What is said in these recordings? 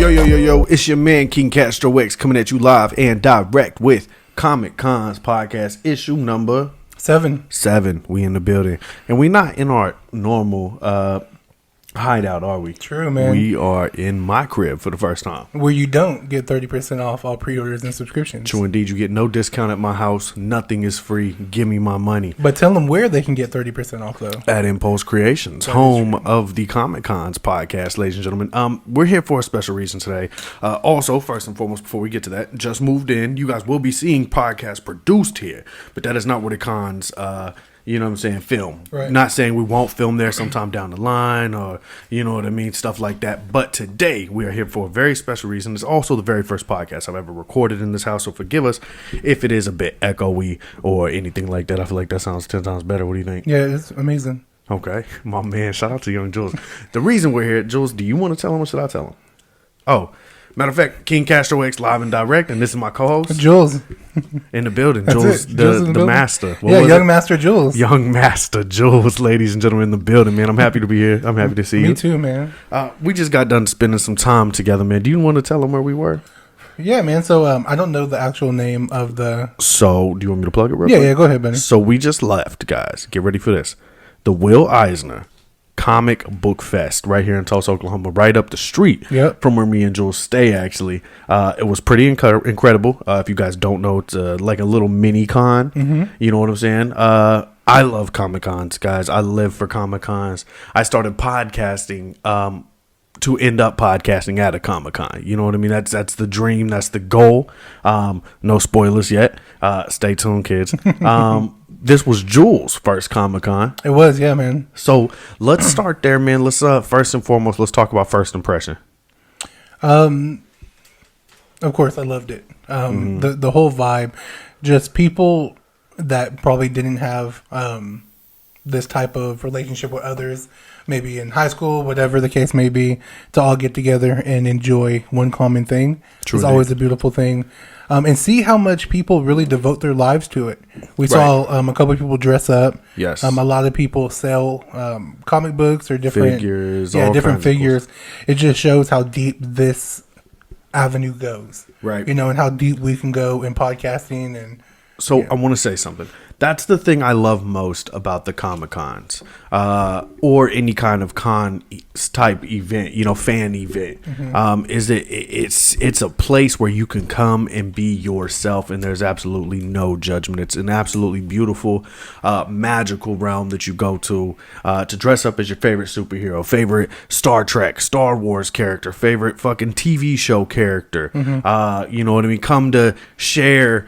Yo, it's your man King Castro X coming at you live and direct with Comic Con's podcast issue number 7. We in the building. And we not in our normal hideout, are we? True, man. We are in my crib for the first time. Where you don't get 30% off all pre-orders and subscriptions. True indeed. You get no discount at my house. Nothing is free. Give me my money. But tell them where they can get 30% off, though. At Impulse Creations, home of the Comic Con's podcast, ladies and gentlemen. We're here for a special reason today. Also, first and foremost, before we get to that, just moved in. You guys will be seeing podcasts produced here, but that is not where the cons you know what I'm saying, film. Right. Not saying we won't film there sometime down the line or, you know what I mean, stuff like that. But today we are here for a very special reason. It's also the very first podcast I've ever recorded in this house, so forgive us if it is a bit echoey or anything like that. I feel like that sounds 10 times better. What do you think? Yeah, it's amazing. Okay. My man, shout out to young Juwlz. The reason we're here, Juwlz, do you want to tell him or should I tell him? Oh, matter of fact, King Castro X live and direct, and this is my co-host. Juwlz. In the building. Juwlz, the master. What young master Juwlz. Young master Juwlz, ladies and gentlemen, in the building, man. I'm happy to be here. I'm happy to see you. Me too, man. We just got done spending some time together, man. Do you want to tell them where we were? Yeah, man. So I don't know the actual name of the... So, do you want me to plug it real quick? Yeah, go ahead, Benny. So, we just left, guys. Get ready for this. The Will Eisner Comic Book Fest right here in Tulsa, Oklahoma, right up the street from where me and Juwlz stay, actually. It was pretty incredible. If you guys don't know, it's like a little mini con. Mm-hmm. You know what I'm saying? I love Comic Cons, guys. I live for Comic Cons. I started podcasting to end up podcasting at a Comic Con. You know what I mean? That's the dream. That's the goal. No spoilers yet. Stay tuned, kids. This was Juwlz' first Comic Con. It was, yeah, man. So let's start there, man. Let's first and foremost, let's talk about first impression. Of course, I loved it. The whole vibe, just people that probably didn't have this type of relationship with others, maybe in high school, whatever the case may be, to all get together and enjoy one common thing. It's always a beautiful thing. And see how much people really devote their lives to it. We saw a couple of people dress up. Yes. A lot of people sell comic books or different figures. Different figures. It just shows how deep this avenue goes. Right. You know, and how deep we can go in podcasting. And so I want to say something. That's the thing I love most about the Comic Cons, or any kind of con type event, you know, fan event, is that it's a place where you can come and be yourself, and there's absolutely no judgment. It's an absolutely beautiful, magical realm that you go to dress up as your favorite superhero, favorite Star Trek, Star Wars character, favorite fucking TV show character. You know what I mean? Come to share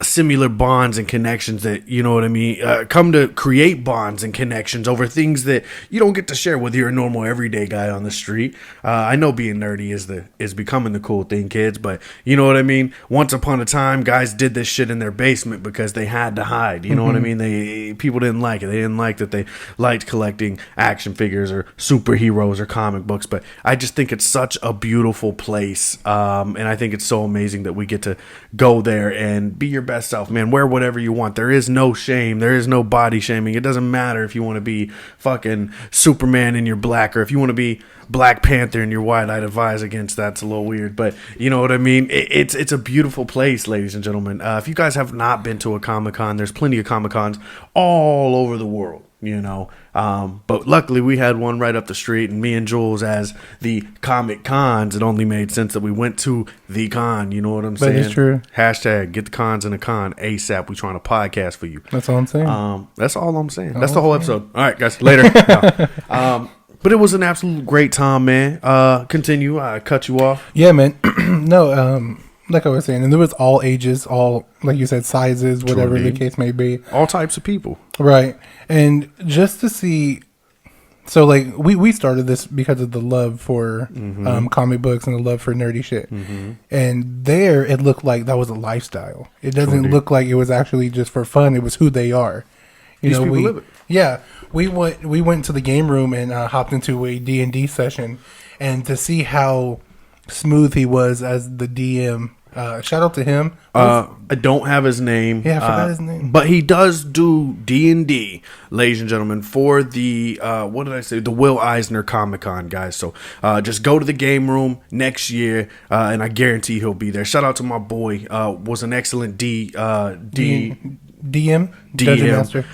similar bonds and connections that, you know what I mean, come to create bonds and connections over things that you don't get to share with your normal everyday guy on the street. I know being nerdy is becoming the cool thing, kids, but you know what I mean? Once upon a time, guys did this shit in their basement because they had to hide. You know what I mean? People didn't like it. They didn't like that they liked collecting action figures or superheroes or comic books, but I just think it's such a beautiful place, and I think it's so amazing that we get to go there and be your best self, man. Wear whatever you want. There is no shame. There is no body shaming. It doesn't matter if you want to be fucking Superman and you're black, or if you want to be Black Panther and you're white. I'd advise against that. It's a little weird, but you know what I mean? It's a beautiful place, ladies and gentlemen. If you guys have not been to a Comic Con, there's plenty of Comic Cons all over the world. You know, but luckily we had one right up the street, and me and Juwlz, as the Comic Cons, it only made sense that we went to the con. You know what I'm saying? That is true. Hashtag get the cons in a con ASAP. We trying to podcast for you. That's all I'm saying. That's all I'm saying. That's the whole episode. All right, guys. Later. No. But it was an absolute great time, man. Continue. I cut you off. Yeah, man. No. Like I was saying, and there was all ages, all, like you said, sizes, whatever the case may be. All types of people. Right. And just to see, so like we started this because of the love for comic books and the love for nerdy shit. And there it looked like that was a lifestyle. It doesn't look like it was actually just for fun. It was who they are. These people live it. Yeah. We went to the game room and hopped into a D&D session, and to see how smooth he was as the DM Shout out to him. I don't have his name. Yeah, I forgot his name. But he does do D&D, ladies and gentlemen, for the, what did I say? The Will Eisner Comic Con, guys. So just go to the game room next year, and I guarantee he'll be there. Shout out to my boy. Was an excellent DM, Dungeon Master.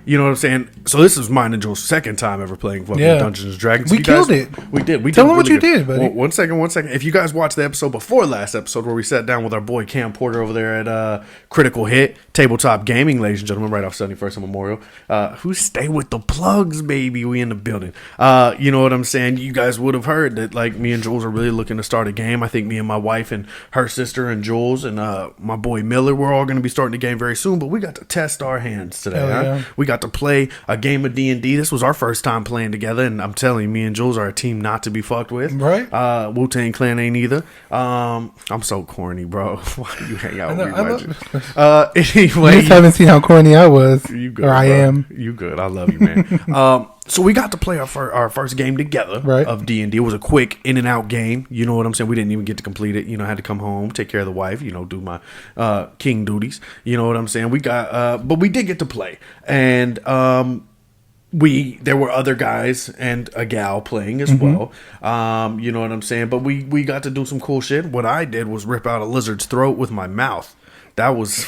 You know what I'm saying? So this is mine and Jules' second time ever playing fucking Dungeons and Dragons. We killed it. We did. Tell them what you did, buddy. One second. If you guys watched the episode before last episode where we sat down with our boy Cam Porter over there at Critical Hit Tabletop Gaming, ladies and gentlemen, right off 71st and Memorial. Who stay with the plugs, baby? We in the building. You know what I'm saying? You guys would have heard that like me and Jules are really looking to start a game. I think me and my wife and her sister and Jules and my boy Miller, we're all going to be starting the game very soon. But we got to test our hands today. Yeah. We got to play a game of D&D. This was our first time playing together, and I'm telling you, me and Jules are a team not to be fucked with. Right. Wu-Tang Clan ain't either. I'm so corny, bro. Why do you hang out with me? Anyway, you just haven't seen how corny I was. You good, or I am. You good. I love you, man. So we got to play our first game together of D&D. It was a quick in and out game. You know what I'm saying? We didn't even get to complete it. You know, I had to come home, take care of the wife, you know, do my king duties. You know what I'm saying? We got, but we did get to play. And there were other guys and a gal playing as well. You know what I'm saying? But we got to do some cool shit. What I did was rip out a lizard's throat with my mouth. That was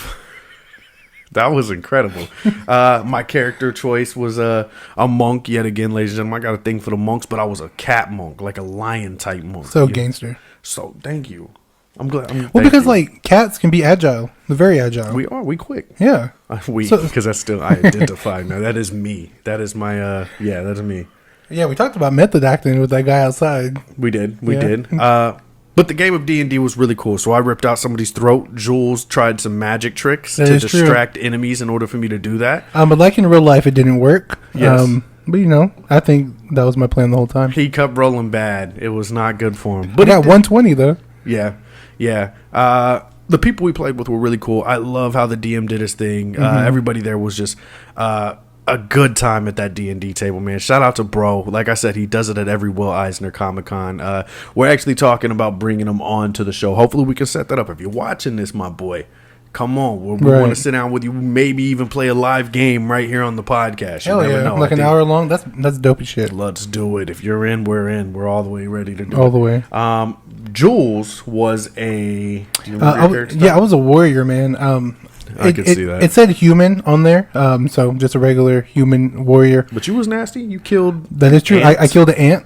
incredible. My character choice was a monk yet again, ladies and gentlemen. I got a thing for the monks, but I was a cat monk, like a lion type monk. So gangster. So thank you. I'm glad. Well, because like cats can be agile. They're very agile. We quick. Yeah. Because that's still I identify now. That is me. That is my that's me. Yeah, we talked about method acting with that guy outside. We did. But the game of D&D was really cool. So I ripped out somebody's throat. Jules tried some magic tricks to distract enemies in order for me to do that. But like in real life, it didn't work. Yes. But you know, I think that was my plan the whole time. He kept rolling bad. It was not good for him. But I got 120 though. Yeah. The people we played with were really cool. I love how the DM did his thing. Everybody there was just a good time at that D&D table, man. Shout out to bro. Like I said, he does it at every Will Eisner Comic Con. We're actually talking about bringing him on to the show. Hopefully we can set that up. If you're watching this, my boy, come on. We want to sit down with you, maybe even play a live game right here on the podcast. Hell yeah. Know. Like an hour long. That's dope as shit. Let's do it. If you're in, we're in. We're all the way ready to do it. All the way. Jules was a... I was a warrior, man. I could see that. It said human on there, so just a regular human warrior. But you was nasty. You killed. That is true. I killed an ant.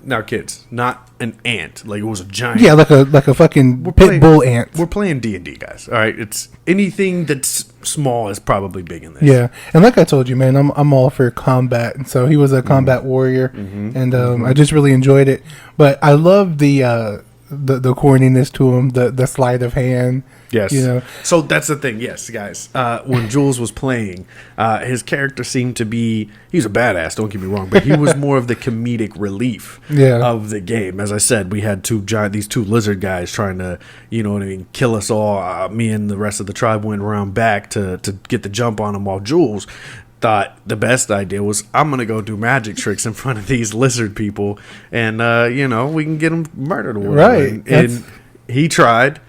Now, kids, not an ant. Like it was a giant. Yeah, like a fucking pit bull ant. We're playing D&D, guys. All right, it's anything that's small is probably big in this. Yeah, and like I told you, man, I'm all for combat, and so he was a combat warrior, and I just really enjoyed it. But I love the corniness to him, the sleight of hand. Yes. You know. So that's the thing. Yes, guys. When Jules was playing, his character seemed to be... He's a badass, don't get me wrong, but he was more of the comedic relief of the game. As I said, we had these two lizard guys trying to, you know what I mean, kill us all. Me and the rest of the tribe went around back to get the jump on him, while Jules thought the best idea was, I'm going to go do magic tricks in front of these lizard people, and, we can get them murdered or whatever. Right. And he tried...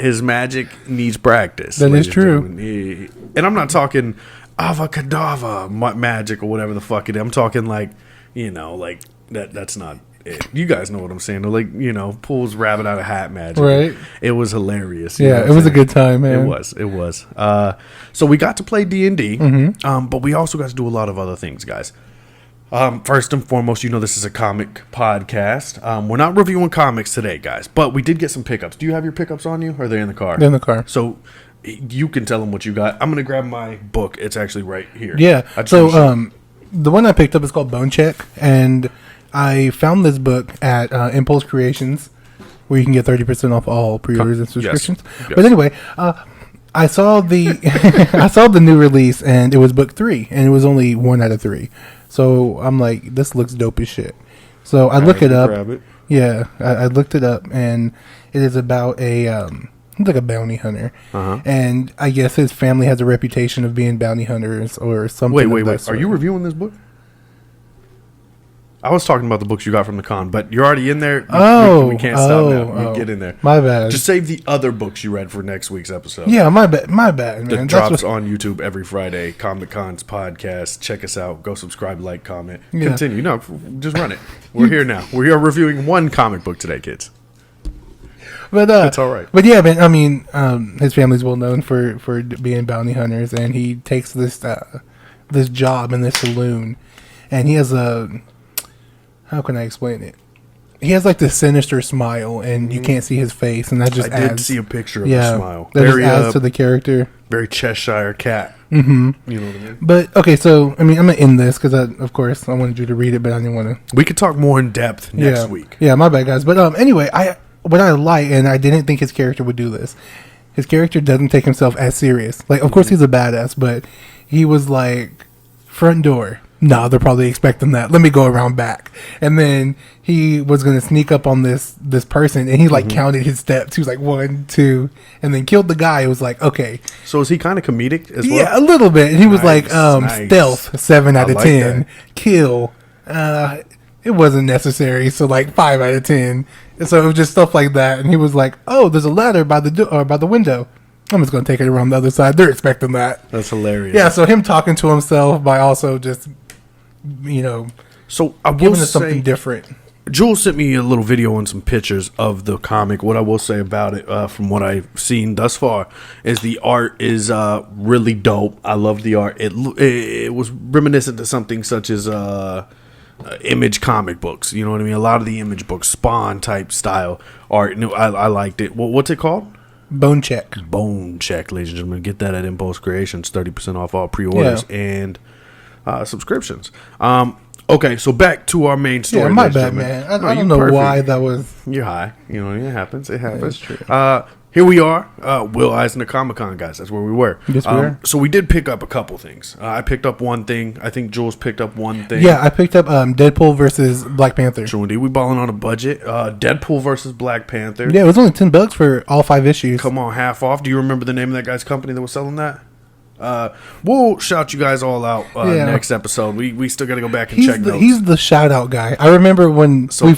his magic needs practice. That is true. And I'm not talking avacadabra magic or whatever the fuck it is. I'm talking like that's not it. You guys know what I'm saying. Like, pulls rabbit out of hat magic. Right. It was hilarious. Yeah, it was a good time, man. It was. So we got to play D&D, but we also got to do a lot of other things, guys. First and foremost, this is a comic podcast. We're not reviewing comics today, guys, but we did get some pickups. Do you have your pickups on you, or are they in the car? They're in the car. So you can tell them what you got. I'm going to grab my book. It's actually right here. Yeah. So the one I picked up is called Bone Check, and I found this book at Impulse Creations, where you can get 30% off all pre-orders and subscriptions. Yes. But anyway, I saw the new release, and it was book 3, and it was only 1 out of 3. So I'm like, this looks dope as shit. So I look it up. Grab it. Yeah, I looked it up, and it is about it's like a bounty hunter, and I guess his family has a reputation of being bounty hunters or something. Wait! Are you reviewing this book? I was talking about the books you got from the con, but you're already in there. We can't stop now. You get in there. My bad. Just save the other books you read for next week's episode. Yeah, my bad, man. It drops on YouTube every Friday. Comic Cons podcast. Check us out. Go subscribe, like, comment. Yeah. Continue. No, just run it. We're here now. We are reviewing one comic book today, kids. But it's all right. But yeah, man. I mean, his family's well known for being bounty hunters, and he takes this job in this saloon, and he has how can I explain it? He has like this sinister smile, and you can't see his face, and that just adds. I did see a picture of the smile. That very, just adds to the character. Very Cheshire cat. Mm-hmm. You know what I mean? But okay, so I mean, I'm gonna end this because of course I wanted you to read it, but I didn't want to. We could talk more in depth next week. Yeah, my bad, guys. But anyway, what I like, and I didn't think his character would do this. His character doesn't take himself as serious. Like, of course, he's a badass, but he was like, front door. No, they're probably expecting that. Let me go around back. And then he was going to sneak up on this person, and he like counted his steps. He was like 1, 2, and then killed the guy. It was like, okay. So is he kind of comedic as well? Yeah, a little bit. And he was like, stealth 7 out of 10, that. kill. It wasn't necessary, so like 5 out of 10. And so it was just stuff like that. And he was like, "Oh, there's a ladder by the window. I'm just going to take it around the other side." They're expecting that. That's hilarious. Yeah, so him talking to himself by also just, so I will giving us something different. Juwlz sent me a little video and some pictures of the comic. What I will say about it, from what I've seen thus far, is the art is really dope. I love the art. It was reminiscent to something such as Image comic books. You know what I mean? A lot of the Image books, Spawn type style art. I liked it. What's it called? Bone Check, ladies and gentlemen. Get that at Impulse Creations. 30% off all pre-orders and subscriptions. Okay, so back to our main story. Yeah, my bad, man. I don't know why that was. You're high. You know, it happens. It happens. Yeah, that's true. Here we are, Will Eisner Comic Con, guys. That's where we were. Yes, we were. So we did pick up a couple things. I picked up one thing. I think Juwlz picked up one thing. Yeah, I picked up Deadpool versus Black Panther. True indeed. We balling on a budget. Deadpool versus Black Panther. Yeah, it was only $10 for all 5 issues. Come on, half off. Do you remember the name of that guy's company that was selling that? We'll shout you guys all out next episode. We still got to go back and check notes. He's the shout out guy. I remember when we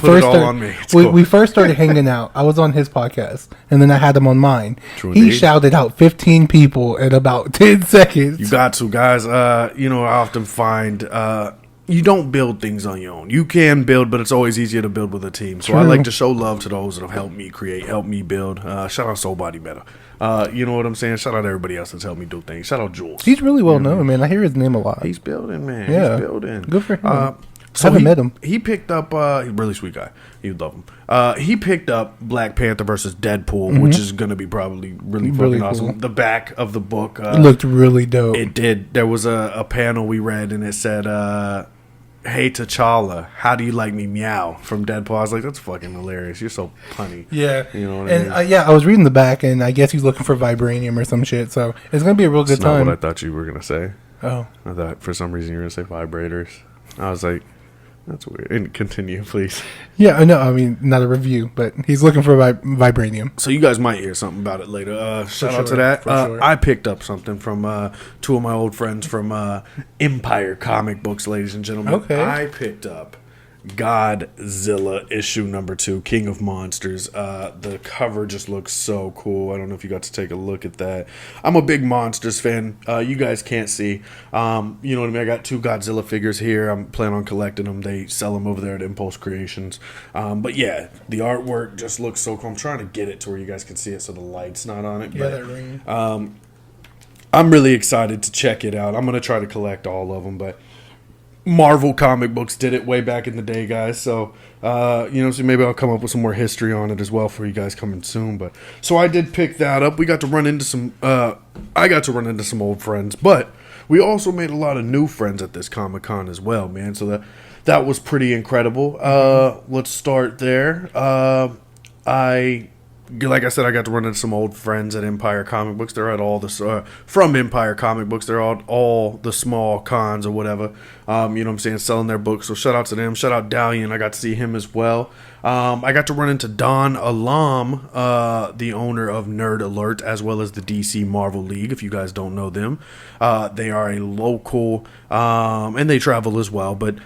first started hanging out. I was on his podcast, and then I had him on mine. He shouted out 15 people in about 10 seconds. You got to, guys. I often find you don't build things on your own. You can build, but it's always easier to build with a team. So I like to show love to those that have helped me create, helped me build. Shout out Soul Body Better. You know what I'm saying? Shout out everybody else that's helped me do things. Shout out Juwlz. He's really well known, man. I hear his name a lot. He's building, man. Yeah. He's building. Good for him. I haven't met him. He picked up, he's a really sweet guy. You'd love him. He picked up Black Panther versus Deadpool, which is going to be probably really fucking awesome. Cool. The back of the book. It looked really dope. It did. There was a panel we read, and it said, "Hey T'Challa, how do you like me, meow?" from Deadpool. I was like, that's fucking hilarious. You're so punny. Yeah. You know what I mean? I was reading the back, and I guess he's looking for vibranium or some shit, so it's going to be a real good time. That's not what I thought you were going to say. Oh. I thought for some reason you were going to say vibrators. I was like, that's weird. And continue, please. Yeah, no, I mean, not a review, but he's looking for vibranium. So you guys might hear something about it later. Shout out to that. Sure. I picked up something from 2 of my old friends from Empire Comic Books, ladies and gentlemen. Okay. I picked up Godzilla issue number 2, King of Monsters. The cover just looks so cool. I don't know if you got to take a look at that. I'm a big Monsters fan. You guys can't see. You know what I mean? I got 2 Godzilla figures here. I'm planning on collecting them. They sell them over there at Impulse Creations. But yeah, the artwork just looks so cool. I'm trying to get it to where you guys can see it so the light's not on it. Yeah, but, that ring. I'm really excited to check it out. I'm going to try to collect all of them, but Marvel comic books did it way back in the day, guys. So, so maybe I'll come up with some more history on it as well for you guys coming soon. But so I did pick that up. We got to run into some. I got to run into some old friends, but we also made a lot of new friends at this Comic Con as well, man. So that was pretty incredible. Let's start there. Like I said, I got to run into some old friends at Empire Comic Books. They're at all the from Empire Comic Books. They're all the small cons or whatever. You know what I'm saying, selling their books. So shout out to them. Shout out Dalian. I got to see him as well. I got to run into Don Alam, the owner of Nerd Alert, as well as the DC Marvel League, if you guys don't know them. They are a local, and they travel as well, but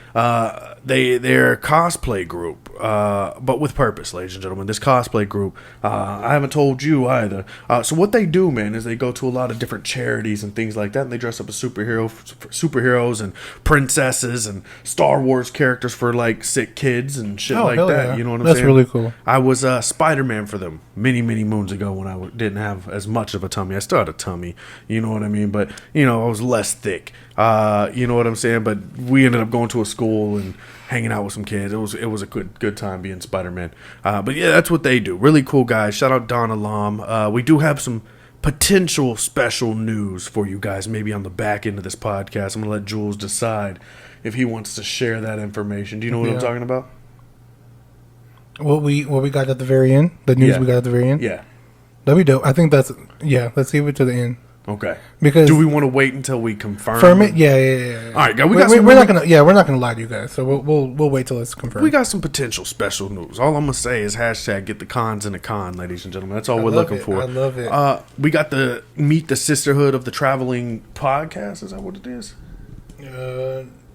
they're a cosplay group, but with purpose, ladies and gentlemen. This cosplay group, I haven't told you either. So what they do, man, is they go to a lot of different charities and things like that, and they dress up as superheroes and princesses and Star Wars characters for like sick kids and shit like that. Yeah. You know what I'm That's saying? really cool. I was Spider-Man for them many moons ago when I didn't have as much of a tummy. I still had a tummy, you know what I mean? But I was less thick. You know what I'm saying? But we ended up going to a school and hanging out with some kids. It was a good time being Spider-Man. But yeah, that's what they do. Really cool guys. Shout out Don Alam. We do have some potential special news for you guys, maybe on the back end of this podcast. I'm gonna let Juwlz decide if he wants to share that information. Do you know what I'm talking about? What we got at the very end, the news we got at the very end. Yeah, that'd be dope. I think that's Let's leave it to the end. Okay. Because do we want to wait until we confirm it? Yeah. All right, guys. We're not gonna lie to you guys. So we'll wait till it's confirmed. We got some potential special news. All I'm gonna say is hashtag get the cons in the con, ladies and gentlemen. That's all we're looking for. I love it. We got the Meet the Sisterhood of the Traveling Podcast. Is that what it is?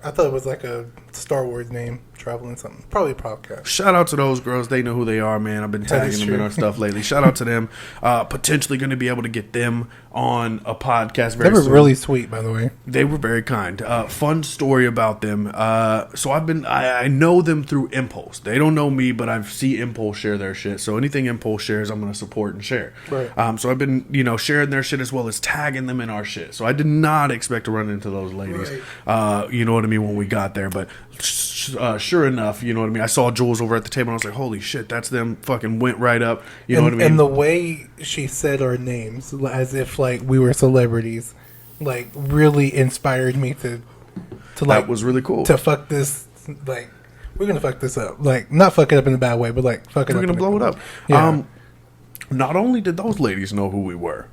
I thought it was like a Star Wars name, traveling something. Probably a podcast. Shout out to those girls. They know who they are, man. I've been tagging them in our stuff lately. Shout out to them. Potentially going to be able to get them on a podcast very soon. They were really sweet, by the way. They were very kind. Fun story about them. So I know them through Impulse. They don't know me, but I see Impulse share their shit. So anything Impulse shares, I'm going to support and share. Right. So I've been, sharing their shit as well as tagging them in our shit. So I did not expect to run into those ladies. Right. You know what I mean, when we got there, but sure enough, you know what I mean. I saw Juwlz over at the table, and I was like, "Holy shit, that's them!" Fucking went right up. You know what I mean? And the way she said our names, as if like we were celebrities, like really inspired me to like. That was really cool. To fuck this, like we're gonna fuck this up, like not fuck it up in a bad way, but like fuck it up. We're gonna blow it up. Yeah. Not only did those ladies know who we were.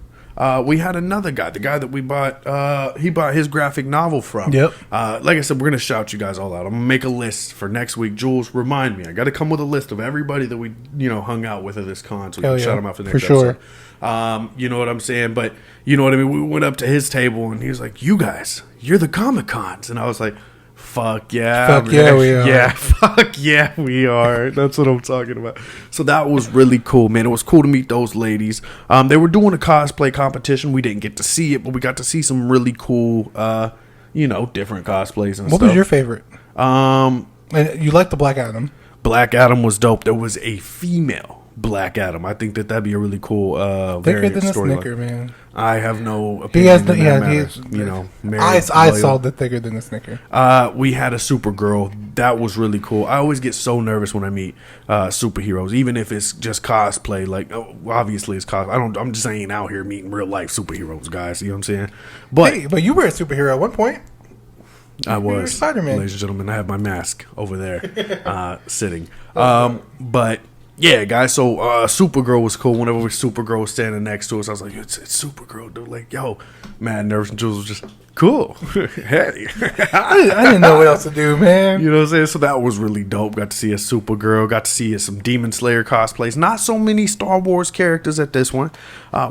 We had another guy, the guy that we bought, he bought his graphic novel from. Yep. Like I said, we're going to shout you guys all out. I'm going to make a list for next week. Juwlz, remind me. I got to come with a list of everybody that we, hung out with at this con so we can shout them out for the next episode. You know what I'm saying? But, you know what I mean? We went up to his table and he was like, "You guys, you're the Comic Cons." And I was like, fuck yeah, we are. Yeah, fuck yeah, we are. That's what I'm talking about. So that was really cool, man. It was cool to meet those ladies. They were doing a cosplay competition. We didn't get to see it, but we got to see some really cool, different cosplays and stuff. What was your favorite? And you liked the Black Adam. Black Adam was dope. There was a female Black Adam. I think that'd be a really cool thicker than a Snicker, man. I have no opinion. I saw the thicker than a Snicker. We had a Supergirl. That was really cool. I always get so nervous when I meet superheroes, even if it's just cosplay. Like, obviously it's cosplay. I'm just ain't out here meeting real life superheroes, guys. You know what I'm saying? But you were a superhero at one point. I was Spider-Man. Ladies and gentlemen. I have my mask over there, sitting. But. Yeah, guys, so Supergirl was cool. Whenever Supergirl was standing next to us, I was like, it's Supergirl, dude. Like, yo, mad nervous. And Juwlz was just, cool. Hey. I didn't know what else to do, man. You know what I'm saying? So that was really dope. Got to see a Supergirl. Got to see some Demon Slayer cosplays. Not so many Star Wars characters at this one,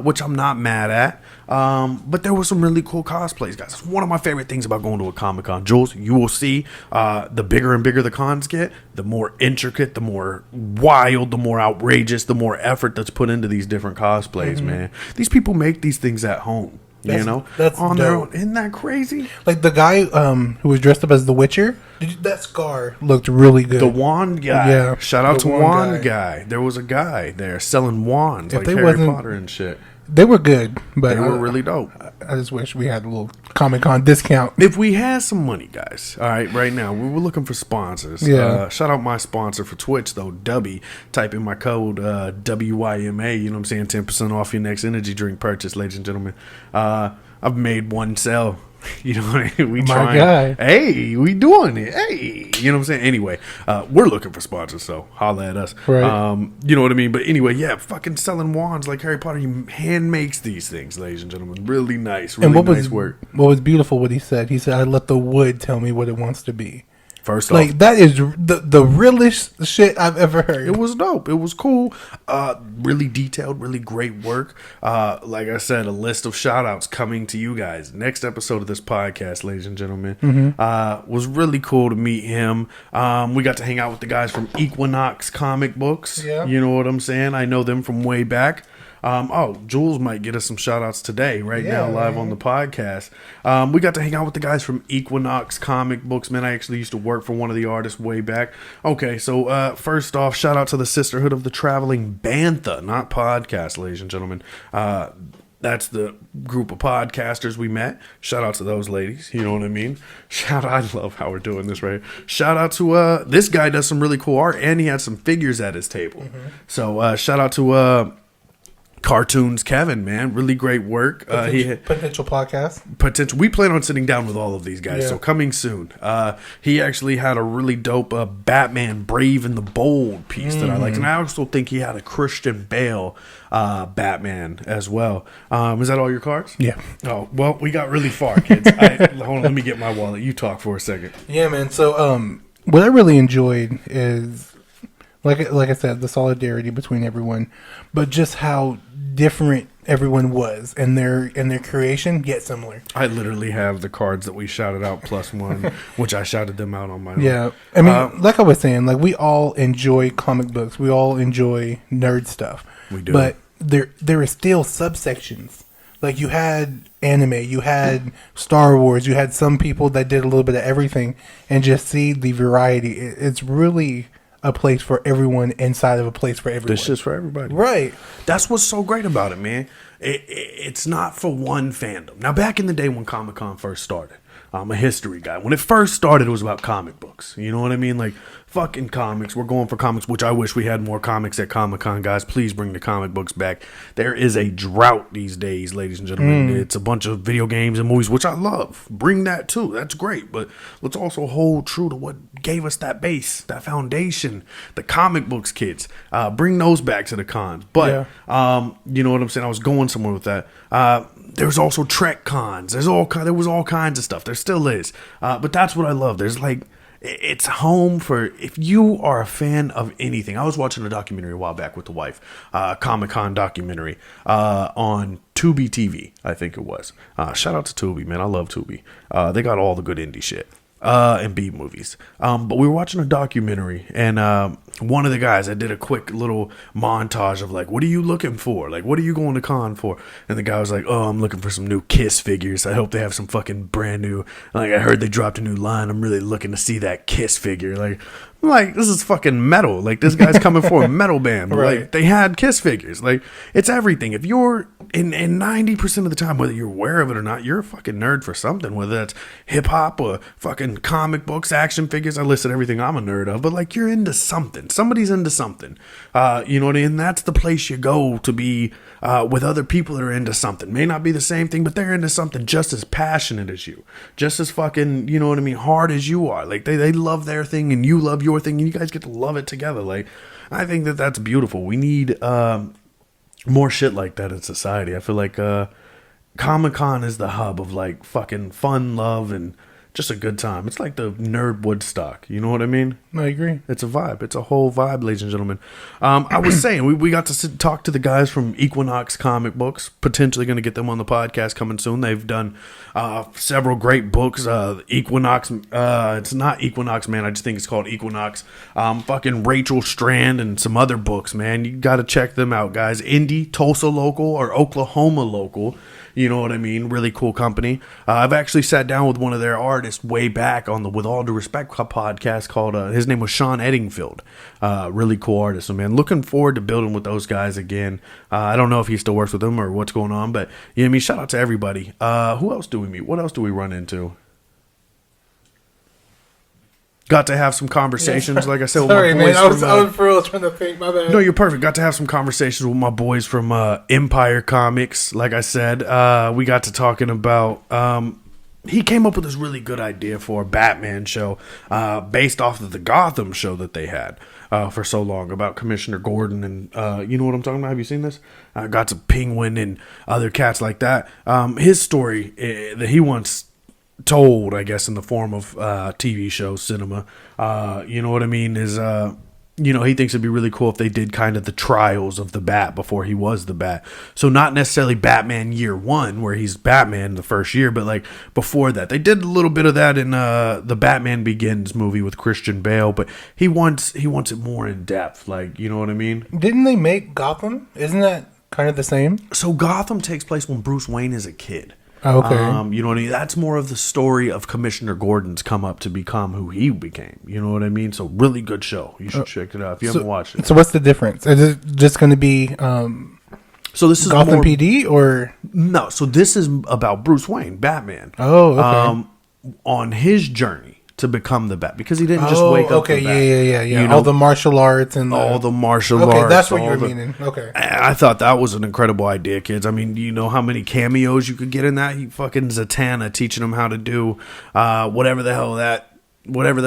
which I'm not mad at. But there were some really cool cosplays, guys. It's one of my favorite things about going to a Comic-Con. Juwlz, you will see the bigger and bigger the cons get, the more intricate, the more wild, the more outrageous, the more effort that's put into these different cosplays, man. These people make these things at home. That's on dope. their own. Isn't that crazy? Like the guy who was dressed up as the Witcher, that scar looked really good. The wand guy. Yeah. Shout out to wand guy. There was a guy there selling wands like Harry Potter and shit. They were good, but they were really dope. I just wish we had a little Comic-Con discount. If we had some money, guys, all right, right now, we were looking for sponsors. Yeah. Shout out my sponsor for Twitch, though, Dubby. Type in my code, WYMA, you know what I'm saying, 10% off your next energy drink purchase, ladies and gentlemen. I've made one sell. You know what I mean? We trying. Guy. Hey, we doing it. Hey, you know what I'm saying? Anyway, we're looking for sponsors, so holla at us. Right. You know what I mean? But anyway, yeah, fucking selling wands like Harry Potter. He hand makes these things, ladies and gentlemen. Really nice. Really nice work. What was beautiful? What he said. He said, "I let the wood tell me what it wants to be." First like off, that is the realest shit I've ever heard. it was dope. It was cool. Really detailed, really great work. Like I said, a list of shout outs coming to you guys. Next episode of this podcast, ladies and gentlemen. Was really cool to meet him. We got to hang out with the guys from Equinox Comic Books. Yeah. You know what I'm saying? I know them from way back. Juwlz might get us some shout outs today, now, live on the podcast. We got to hang out with the guys from Equinox Comic Books, man. I actually used to work for one of the artists way back. Okay, so first off, shout out to the Sisterhood of the Traveling Bantha, not podcast, ladies and gentlemen. That's the group of podcasters we met. Shout out to those ladies. You know what I mean? I love how we're doing this right here. Shout out to this guy does some really cool art, and he had some figures at his table. So shout out to Cartoons Kevin, man, really great work. Potential podcast. We plan on sitting down with all of these guys, so coming soon. He actually had a really dope Batman Brave and the Bold piece that I liked, and I also think he had a Christian Bale Batman as well. Is that all your cards? Yeah. Oh well, we got really far, kids. Hold on, let me get my wallet. You talk for a second. Yeah, man. So what I really enjoyed is like I said, the solidarity between everyone, but just how different everyone was and their creation, yet similar. I literally have the cards that we shouted out plus one, which I shouted them out on my own. Yeah, I mean, like I was saying, like we all enjoy comic books, we all enjoy nerd stuff. We do, but there are still subsections. Like you had anime, you had Star Wars, you had some people that did a little bit of everything, and just see the variety. It's really a place for everyone inside of a place for everyone. This shit's for everybody. Right. That's what's so great about it, man. It's not for one fandom. Now, back in the day when Comic-Con first started, I'm a history guy. When it first started, it was about comic books. You know what I mean? Like, fucking comics. We're going for comics, which I wish we had more comics at Comic-Con, guys. Please bring the comic books back. There is a drought these days, ladies and gentlemen. It's a bunch of video games and movies, which I love. Bring that, too. That's great. But let's also hold true to what gave us that base, that foundation, the comic books, kids. Bring those back to the cons. But, you know what I'm saying? I was going somewhere with that. There's also Trek cons. There was all kinds of stuff. There still is. But that's what I love. There's like, it's home for, if you are a fan of anything. I was watching a documentary a while back with the wife, Comic-Con documentary on Tubi TV, I think it was. Shout out to Tubi, man. I love Tubi. They got all the good indie shit. And B movies. But we were watching a documentary, and one of the guys, I did a quick little montage of like, what are you looking for? Like, what are you going to con for? And the guy was like, oh, I'm looking for some new Kiss figures. I hope they have some fucking brand new, like, I heard they dropped a new line. I'm really looking to see that Kiss figure. Like, this is fucking metal. Like, this guy's coming for a metal band. But, Right. like, they had Kiss figures. Like, it's everything. If you're, in 90% of the time, whether you're aware of it or not, you're a fucking nerd for something. Whether that's hip-hop or fucking comic books, action figures. I listed everything I'm a nerd of. But, like, you're into something. Somebody's into something. You know what I mean? That's the place you go to be with other people that are into something. May not be the same thing, but they're into something just as passionate as you. Just as fucking, you know what I mean, hard as you are. Like, they love their thing and you love your thing and you guys get to love it together. Like, I think that's beautiful. We need more shit like that in society. I feel like Comic-Con is the hub of like fucking fun, love, and just a good time. It's like the nerd Woodstock. You know what I mean? I agree. It's a vibe. It's a whole vibe, ladies and gentlemen. I was saying, we got to talk to the guys from Equinox Comic Books. Potentially going to get them on the podcast coming soon. They've done several great books. Equinox, it's not Equinox, man. I just think it's called Equinox. Fucking Rachel Strand and some other books, man. You got to check them out, guys. Indie, Tulsa local, or Oklahoma local. You know what I mean? Really cool company. I've actually sat down with one of their artists way back on the With All Due Respect podcast called, his name was Sean Eddingfield. Really cool artist. So, man, looking forward to building with those guys again. I don't know if he still works with them or what's going on, but, you know what I mean? Shout out to everybody. Who else do we meet? What else do we run into? Got to have some conversations, like I said, with Sorry, my boys. man. I was for real trying to think. My bad. No, you're perfect. Got to have some conversations with my boys from Empire Comics. Like I said, we got to talking about. He came up with this really good idea for a Batman show based off of the Gotham show that they had for so long about Commissioner Gordon and you know what I'm talking about? Have you seen this? Got to Penguin and other cats like that. His story that he wants told, I guess, in the form of TV show, cinema. You know what I mean? Is he thinks it'd be really cool if they did kind of the trials of the Bat before he was the Bat. So not necessarily Batman Year One, where he's Batman the first year, but like before that. They did a little bit of that in the Batman Begins movie with Christian Bale, but he wants it more in depth. Like, you know what I mean? Didn't they make Gotham? Isn't that kind of the same? So Gotham takes place when Bruce Wayne is a kid. Okay. You know what I mean? That's more of the story of Commissioner Gordon's come up to become who he became. You know what I mean? So really good show. You should check it out if you haven't watched it. So what's the difference? Is it just going to be so this is Gotham PD or no? So this is about Bruce Wayne, Batman. Oh, okay. On his journey to become the Bat, because he didn't just wake up. Okay, the Bat. Yeah. You know, all the martial arts and all the martial arts. Okay, that's what you're meaning. Okay. I thought that was an incredible idea, kids. I mean, you know how many cameos you could get in that? He fucking Zatanna teaching him how to do whatever the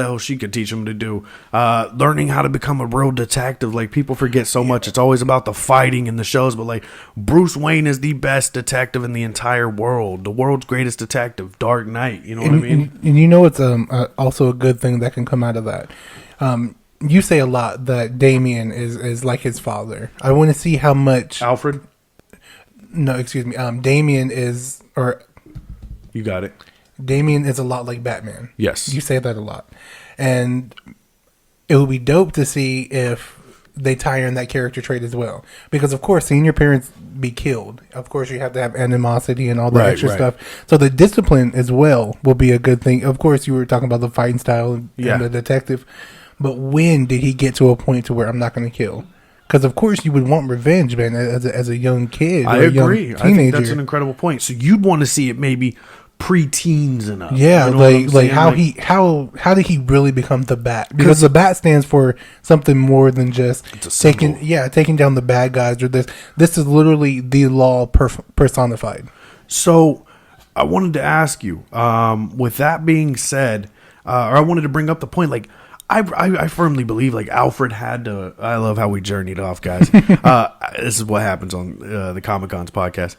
hell she could teach him to do. Learning how to become a real detective. Like, people forget so much. It's always about the fighting in the shows, but like, Bruce Wayne is the best detective in the entire world. The world's greatest detective, Dark Knight. You know what I mean? And you know it's also a good thing that can come out of that. You say a lot that Damian is like his father. I want to see how much Alfred? No, excuse me. Damian is, or you got it. Damian is a lot like Batman. Yes. You say that a lot. And it would be dope to see if they tie in that character trait as well. Because, of course, seeing your parents be killed, of course, you have to have animosity and all that extra stuff. So the discipline as well will be a good thing. Of course, you were talking about the fighting style and the detective. But when did he get to a point to where I'm not going to kill? Because, of course, you would want revenge, man, as a young kid. I agree. I think that's an incredible point. So you'd want to see it maybe pre-teens and up. Yeah, you know like how did he really become the Bat? Because the Bat stands for something more than just taking down the bad guys or this. This is literally the law personified. So I wanted to ask you, with that being said, or I wanted to bring up the point, like, I firmly believe, like, Alfred had to. I love how we journeyed off, guys. This is what happens on the Comic Cons podcast.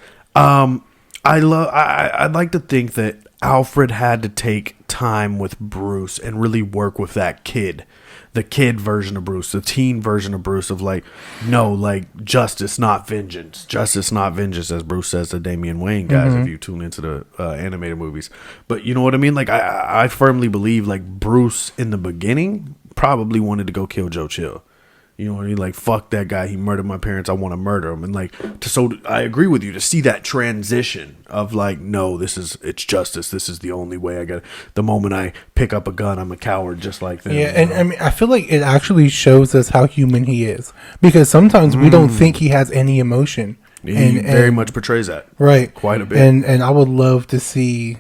I'd like to think that Alfred had to take time with Bruce and really work with that kid, the kid version of Bruce, the teen version of Bruce, of like, no, like, justice, not vengeance. Justice, not vengeance, as Bruce says to Damian Wayne, guys, if you tune into the animated movies. But you know what I mean? Like, I firmly believe, like, Bruce in the beginning probably wanted to go kill Joe Chill. You know what I mean? Like, fuck that guy. He murdered my parents. I want to murder him. And like, so I agree with you to see that transition of like, no, it's justice. This is the only way. The moment I pick up a gun, I'm a coward just like them. Yeah. And I mean, I feel like it actually shows us how human he is, because sometimes we don't think he has any emotion. He very much portrays that. Right. Quite a bit. And I would love to see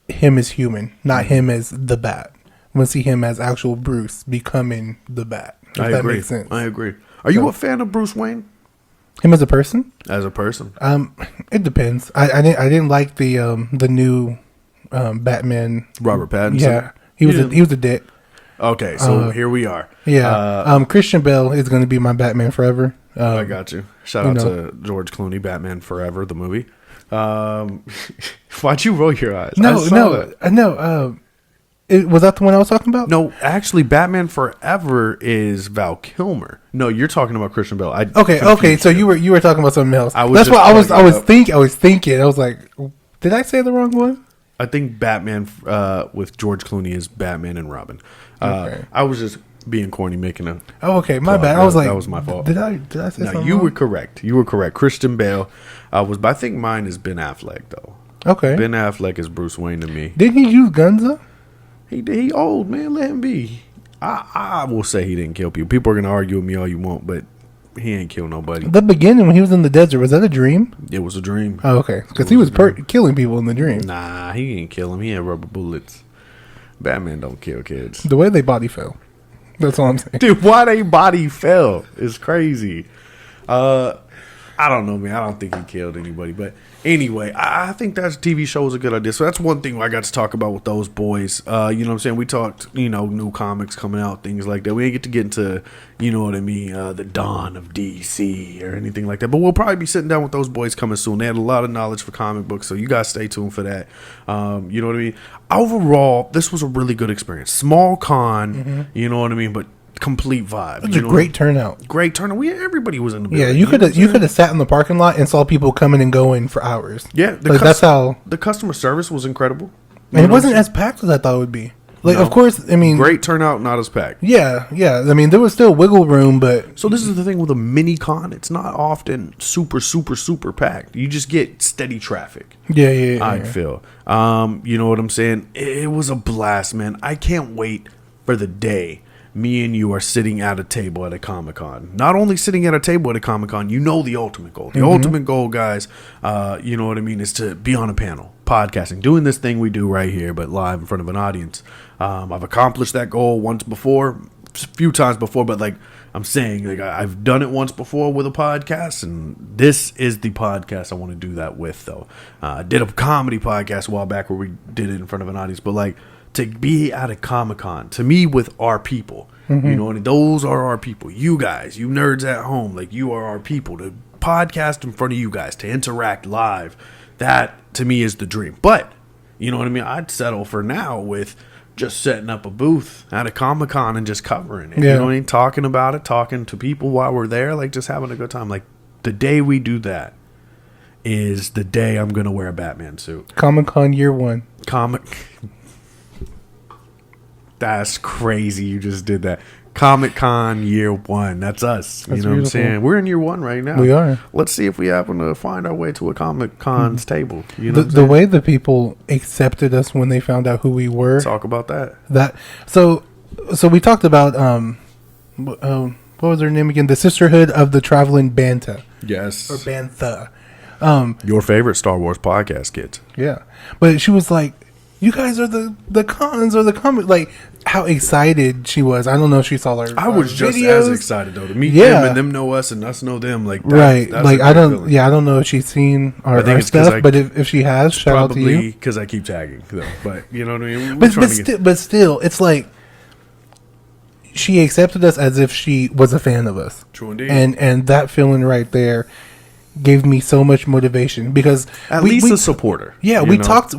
him as human, not him as the Bat. I want to see him as actual Bruce becoming the Bat. I agree. Makes sense. I agree. Are you a fan of Bruce Wayne? Him as a person? As a person. It depends. I didn't like the new Batman. Robert Pattinson. Yeah, he was a dick. Okay, so here we are. Yeah. Christian Bale is going to be my Batman forever. I got you. Shout out to George Clooney, Batman Forever, the movie. Why'd you roll your eyes? No. Was that the one I was talking about? No, actually, Batman Forever is Val Kilmer. No, you're talking about Christian Bale. Okay. So you were talking about something else. That's what I was thinking. I was like, did I say the wrong one? I think Batman with George Clooney is Batman and Robin. Okay. I was just being corny, making a. Oh, okay. My bad. I was like, that was my fault. Did I say something? No, you were correct. You were correct. Christian Bale was, but I think mine is Ben Affleck though. Okay. Ben Affleck is Bruce Wayne to me. Didn't he use guns though? He old, man. Let him be. I will say he didn't kill people. People are gonna argue with me all you want, but he ain't killed nobody. The beginning when he was in the desert, was that a dream? It was a dream. Oh, okay. Because he was killing people in the dream. Nah, he didn't kill him. He had rubber bullets. Batman don't kill kids. The way they body fell. That's all I'm saying. Dude, why they body fell is crazy. I don't know, man. I don't think he killed anybody. But anyway, I think that TV show was a good idea. So that's one thing I got to talk about with those boys. You know what I'm saying? We talked, new comics coming out, things like that. We didn't get into, you know what I mean, the dawn of DC or anything like that. But we'll probably be sitting down with those boys coming soon. They had a lot of knowledge for comic books, so you guys stay tuned for that. You know what I mean? Overall, this was a really good experience. Small con, you know what I mean? But complete vibe. It was a great turnout. Great turnout. Everybody was in the building. Yeah, you could have sat in the parking lot and saw people coming and going for hours. Yeah, that's how the customer service was incredible. And it wasn't as packed as I thought it would be. Like, of course, I mean, great turnout, not as packed. Yeah. I mean, there was still wiggle room, but so this is the thing with a mini con. It's not often super, super, super packed. You just get steady traffic. Yeah. I feel. You know what I'm saying? It was a blast, man. I can't wait for the day me and you are sitting at a table at a Comic-Con. Not only sitting at a table at a Comic-Con, you know the ultimate goal. The ultimate goal, guys, you know what I mean, is to be on a panel, podcasting, doing this thing we do right here, but live in front of an audience. I've accomplished that goal once before, a few times before, but like I'm saying, like I've done it once before with a podcast, and this is the podcast I want to do that with, though. I did a comedy podcast a while back where we did it in front of an audience, but like, to be at a Comic-Con, to me, with our people, you know, and those are our people. You guys, you nerds at home, like, you are our people. To podcast in front of you guys, to interact live, that, to me, is the dream. But, you know what I mean? I'd settle for now with just setting up a booth at a Comic-Con and just covering it. Yeah. You know what I mean? Talking about it, talking to people while we're there, like, just having a good time. Like, the day we do that is the day I'm going to wear a Batman suit. Comic-Con year one. That's crazy. You just did that. Comic-Con year one. That's us. That's you know beautiful. What I'm saying? We're in year one right now. We are. Let's see if we happen to find our way to a Comic-Con's table. You know the way the people accepted us when they found out who we were. Talk about that. So we talked about what was her name again? The Sisterhood of the Traveling Bantha. Yes. Or Bantha. Your favorite Star Wars podcast, kids. Yeah. But she was like, you guys are the cons or the comic, like how excited she was. I don't know if she saw I was just videos. as excited though to meet them and them know us and us know them. Like right, like I don't know if she's seen our stuff, but if she has, shout out to you. Probably because I keep tagging though. But you know what I mean. But still, it's like she accepted us as if she was a fan of us. True indeed. And that feeling right there gave me so much motivation because at least a supporter. Yeah, we talked to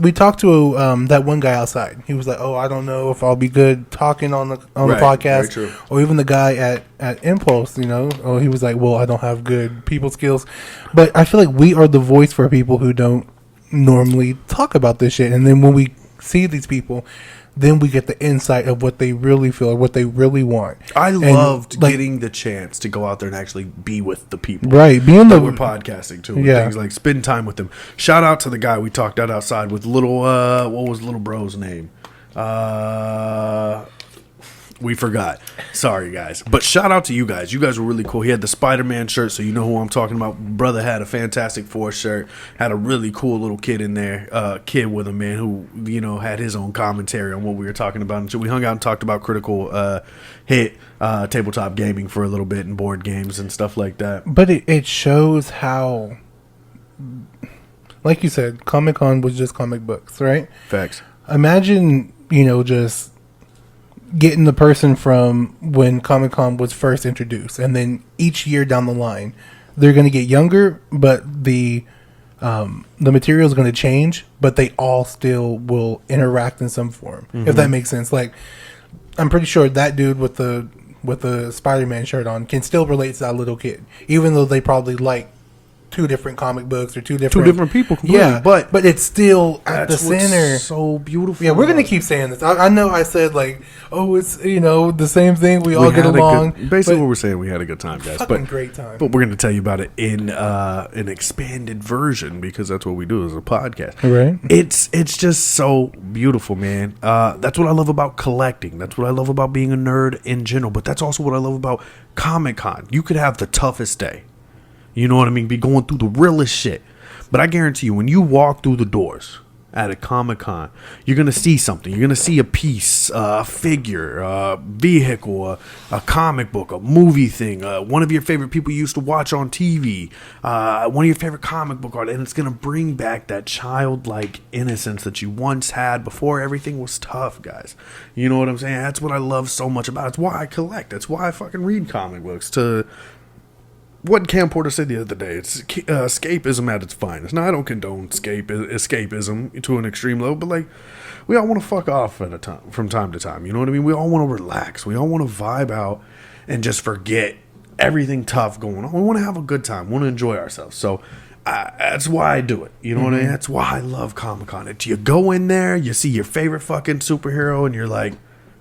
that one guy outside. He was like, "Oh, I don't know if I'll be good talking on the podcast." Or even the guy at Impulse, he was like, "Well, I don't have good people skills." But I feel like we are the voice for people who don't normally talk about this shit. And then when we see these people, then we get the insight of what they really feel or what they really want. I loved getting the chance to go out there and actually be with the people. Right. We're podcasting to. Yeah. Things like spend time with them. Shout out to the guy we talked out outside with little, what was little bro's name? We forgot. Sorry, guys. But shout out to you guys. You guys were really cool. He had the Spider-Man shirt, so you know who I'm talking about. Brother had a Fantastic Four shirt. Had a really cool little kid in there. Kid with him, man, who, had his own commentary on what we were talking about. And so we hung out and talked about Critical Hit, tabletop gaming for a little bit and board games and stuff like that. But it shows how, like you said, Comic-Con was just comic books, right? Facts. Imagine, just getting the person from when Comic-Con was first introduced, and then each year down the line, they're going to get younger, but the material is going to change, but they all still will interact in some form, if that makes sense. Like, I'm pretty sure that dude with the Spider-Man shirt on can still relate to that little kid, even though they probably like two different comic books or two different people completely. Yeah, but it's still at the center. So beautiful. Yeah, we're gonna keep saying this. I know I said like, oh, it's the same thing. We all get along. Basically, what we're saying, we had a good time, guys. Great time. But we're gonna tell you about it in an expanded version because that's what we do as a podcast. Right. It's just so beautiful, man. That's what I love about collecting. That's what I love about being a nerd in general. But that's also what I love about Comic-Con. You could have the toughest day. You know what I mean? Be going through the realest shit. But I guarantee you, when you walk through the doors at a Comic-Con, you're going to see something. You're going to see a piece, a figure, a vehicle, a comic book, a movie thing, one of your favorite people you used to watch on TV, one of your favorite comic book artists, and it's going to bring back that childlike innocence that you once had before everything was tough, guys. You know what I'm saying? That's what I love so much about it. It's why I collect. That's why I fucking read comic books. What Cam Porter said the other day, it's escapism at its finest. Now, I don't condone escapism to an extreme level, but like, we all want to fuck off from time to time. You know what I mean? We all want to relax. We all want to vibe out and just forget everything tough going on. We want to have a good time. We want to enjoy ourselves. So that's why I do it. You know what I mean? That's why I love Comic-Con. You go in there, you see your favorite fucking superhero, and you're like,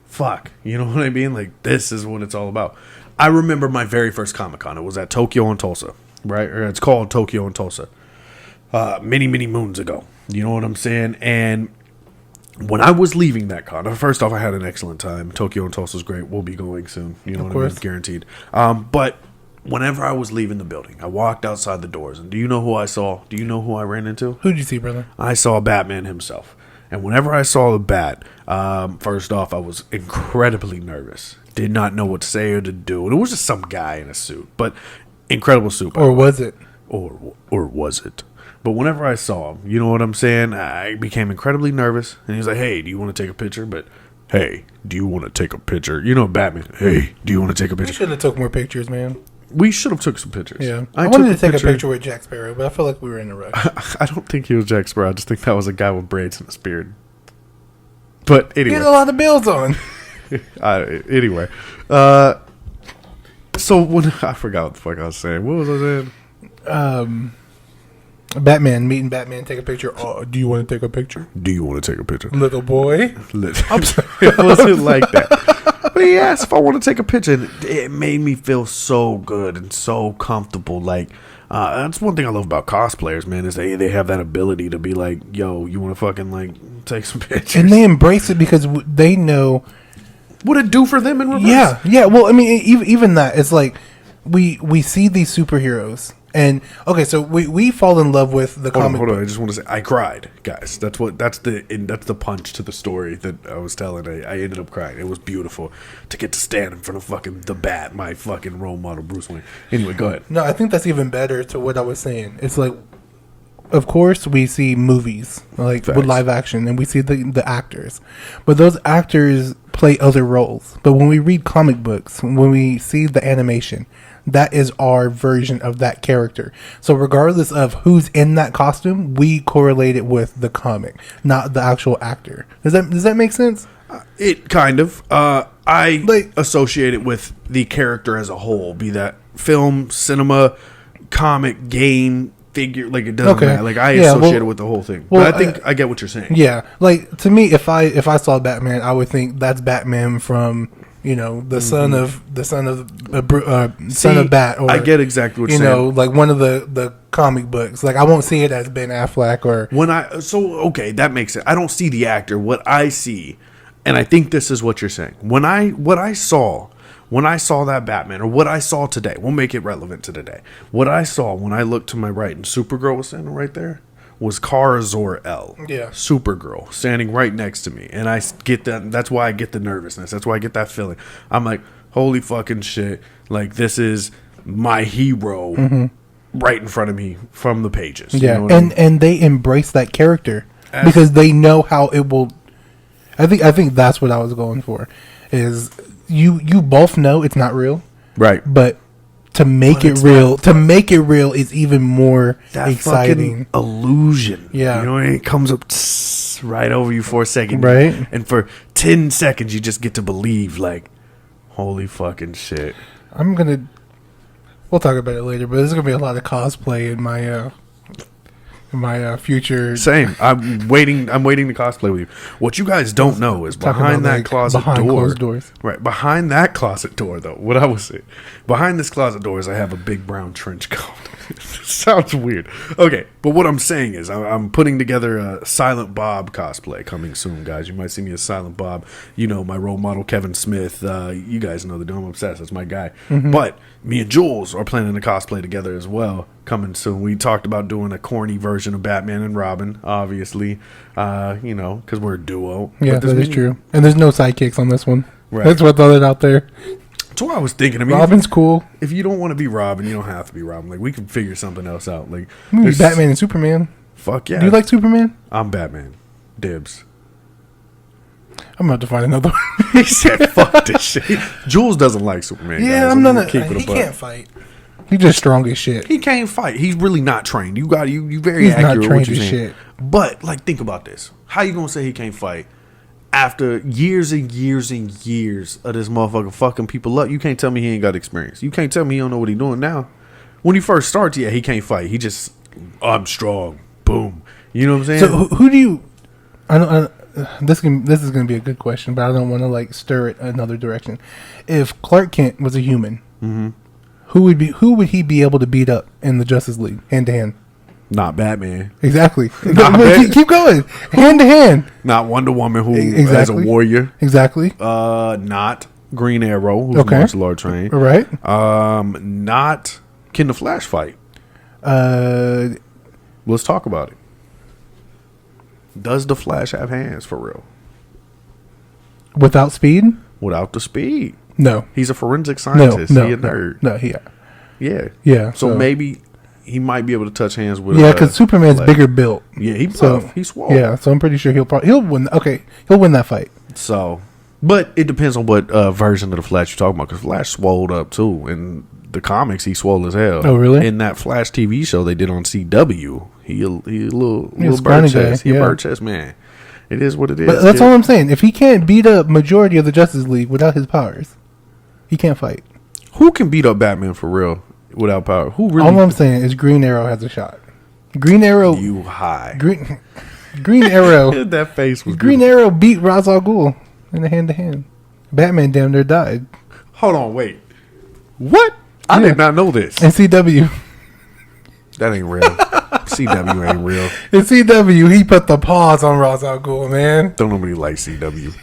fuck. You know what I mean? Like, this is what it's all about. I remember my very first Comic-Con. It was at Tokyo and Tulsa, right? Or it's called Tokyo and Tulsa. Many, many moons ago. You know what I'm saying? And when I was leaving that con, first off, I had an excellent time. Tokyo and Tulsa is great. We'll be going soon. You know what I mean? Guaranteed. But whenever I was leaving the building, I walked outside the doors. And do you know who I saw? Do you know who I ran into? Who'd you see, brother? I saw Batman himself. And whenever I saw the Bat, first off, I was incredibly nervous. Did not know what to say or to do. And it was just some guy in a suit, but incredible suit. Or was it? Or was it? But whenever I saw him, you know what I'm saying? I became incredibly nervous. And he was like, hey, do you want to take a picture? But, hey, do you want to take a picture? You know, Batman, hey, do you want to take a picture? We should have took more pictures, man. We should have took some pictures. Yeah. I wanted to take a picture with Jack Sparrow, but I feel like we were in a rush. I don't think he was Jack Sparrow. I just think that was a guy with braids and a beard. But anyway. Get a lot of bills on. Anyway, so when I forgot what the fuck I was saying. What was I saying? Batman, meeting Batman, take a picture. Oh, do you want to take a picture? Do you want to take a picture? Little boy. I'm sorry. It wasn't like that. But he asked if I want to take a picture. And it made me feel so good and so comfortable. Like, that's one thing I love about cosplayers, man, is they have that ability to be like, yo, you want to fucking, like, take some pictures? And they embrace it because they know what it do for them in reverse. Yeah. Well, I mean, even that, it's like we see these superheroes, and okay, so we fall in love with the comic. Hold on, I just want to say I cried, guys. That's the punch to the story that I was telling. I ended up crying. It was beautiful to get to stand in front of fucking the Bat, my fucking role model, Bruce Wayne. Anyway, go ahead. No, I think that's even better to what I was saying. It's like, of course, we see movies like Facts. with live action, and we see the actors, but those actors play other roles. But when we read comic books, when we see the animation, that is our version of that character. So regardless of who's in that costume, we correlate it with the comic, not the actual actor. Does that make sense? It kind of. I associate it with the character as a whole, be that film, cinema, comic, game, figure. Like, it doesn't matter. Like, I associate it with the whole thing. Well, but I think I get what you're saying. Yeah, like, to me, if I saw Batman, I would think that's Batman from, you know, the son of Bat. Or, I get exactly what you're saying. You know, like one of the comic books. Like, I won't see it as Ben Affleck or okay, that makes sense. I don't see the actor. What I see, and I think this is what you're saying. When I saw that Batman, or what I saw today, we'll make it relevant to today. What I saw when I looked to my right and Supergirl was standing right there was Kara Zor-El. Yeah. Supergirl standing right next to me. And I get that. That's why I get the nervousness. That's why I get that feeling. I'm like, holy fucking shit. Like, this is my hero right in front of me from the pages. Yeah. You know what I mean? And they embrace that character because they know how it will. I think that's what I was going for. Is you both know it's not real, right? But to make it real is even more exciting. Illusion, yeah. You know, it comes up right over you for a second, right? And for 10 seconds, you just get to believe, like, holy fucking shit. We'll talk about it later, but there's gonna be a lot of cosplay in my future. Same. I'm waiting to cosplay with you. What you guys don't know is behind that closet door. Closed doors. Right. Behind that closet door, though, what I was saying, behind this closet door is I have a big brown trench coat. Sounds weird. Okay, but what I'm saying is I'm putting together a Silent Bob cosplay coming soon, guys. You might see me as Silent Bob. You know, my role model, Kevin Smith. You guys know the Dome Obsessed. That's my guy. Mm-hmm. But me and Juwlz are planning to cosplay together as well coming soon. We talked about doing a corny version of Batman and Robin, obviously, you know, because we're a duo. Yeah, that is true. And there's no sidekicks on this one. Right. That's what's out there. That's what I was thinking. I mean, Robin's cool. If you don't want to be Robin, you don't have to be Robin. Like, we can figure something else out. Like, Maybe Batman and Superman. Fuck yeah. Do you like Superman? I'm Batman. Dibs. I'm about to find another one. He said, "Fuck this shit." Juwlz doesn't like Superman. Yeah, guys. I'm not. Keep it He a buck. can't fight. He's just strong as shit. He can't fight. He's really not trained. You very He's accurate. not with trained what you're as saying. shit. But like, think about this. How you gonna say he can't fight after years and years and years of this motherfucker fucking people up? You can't tell me he ain't got experience. You can't tell me he don't know what he doing now. When he first starts, yeah, he can't fight. He just, I'm strong. Boom. You know what I'm saying? So who do you? This is going to be a good question, but I don't want to like stir it another direction. If Clark Kent was a human, Mm-hmm. who would he be able to beat up in the Justice League hand to hand? Not Batman. Exactly. Not Keep going. Hand to hand. Not Wonder Woman, who is a Exactly. warrior. Exactly. Not Green Arrow, who's Okay. martial art trained. All right. Not can the Flash fight? Let's talk about it. Does the Flash have hands for real? Without speed? Without the speed. No. He's a forensic scientist. No. He a nerd. No. Yeah. Yeah. So maybe he might be able to touch hands with. Yeah, because Superman's Flash. bigger built. Yeah, he's So buff. He's swole. yeah, so I'm pretty sure he'll win. Okay, he'll win that fight. So, but it depends on what version of the Flash you're talking about. Because Flash swolled up too. In the comics, he swole as hell. Oh, really? In that Flash TV show they did on CW, he a little bird scrawny guy, chest. He a yeah. bird chest man. It is what it is. But that's kid. all I'm saying. If he can't beat up majority of the Justice League without his powers, he can't fight. Who can beat up Batman for real without power? Who really? All I'm saying is Green Arrow has a shot. Green Arrow. You high. Green Arrow. That face was Green beautiful. Arrow beat Ra's al Ghul in a hand to hand. Batman damn near died. Hold on, wait. What? I Yeah. did not know this. In CW. That ain't real. CW ain't real. In CW, he put the paws on Ra's al Ghul, man. Don't nobody like CW.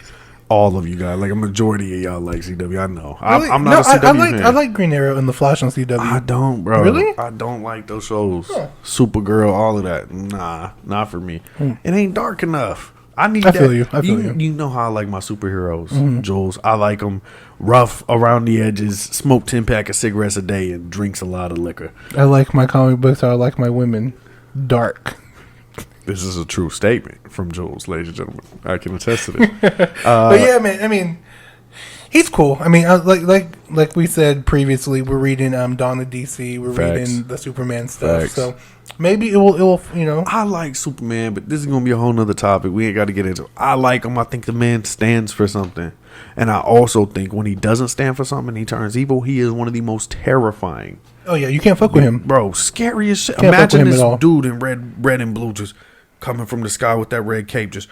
All of you guys, like a majority of y'all like CW. I know. Really? I'm not a CW fan. I like Green Arrow and the Flash on CW. I don't, bro. Really? I don't like those shows. Huh. Supergirl, all of that. Nah, not for me. It ain't dark enough. I need I that. feel you. I feel you. You know how I like my superheroes, Juwlz. I like them rough around the edges, smoke 10-pack of cigarettes a day, and drinks a lot of liquor. I like my comic books. I like my women dark. This is a true statement from Juwlz, ladies and gentlemen. I can attest to this. But yeah, man. I mean, he's cool. I mean, like we said previously, we're reading Dawn of DC. We're Facts. reading the Superman stuff. Facts. So maybe it will you know. I like Superman, but this is gonna be a whole nother topic. We ain't got to get into it. I like him. I think the man stands for something, and I also think when he doesn't stand for something, he turns evil. He is one of the most terrifying. Oh yeah, you can't fuck with him. Bro, scary as shit. Can't fuck with Imagine him this at all. dude in red and blue just coming from the sky with that red cape, just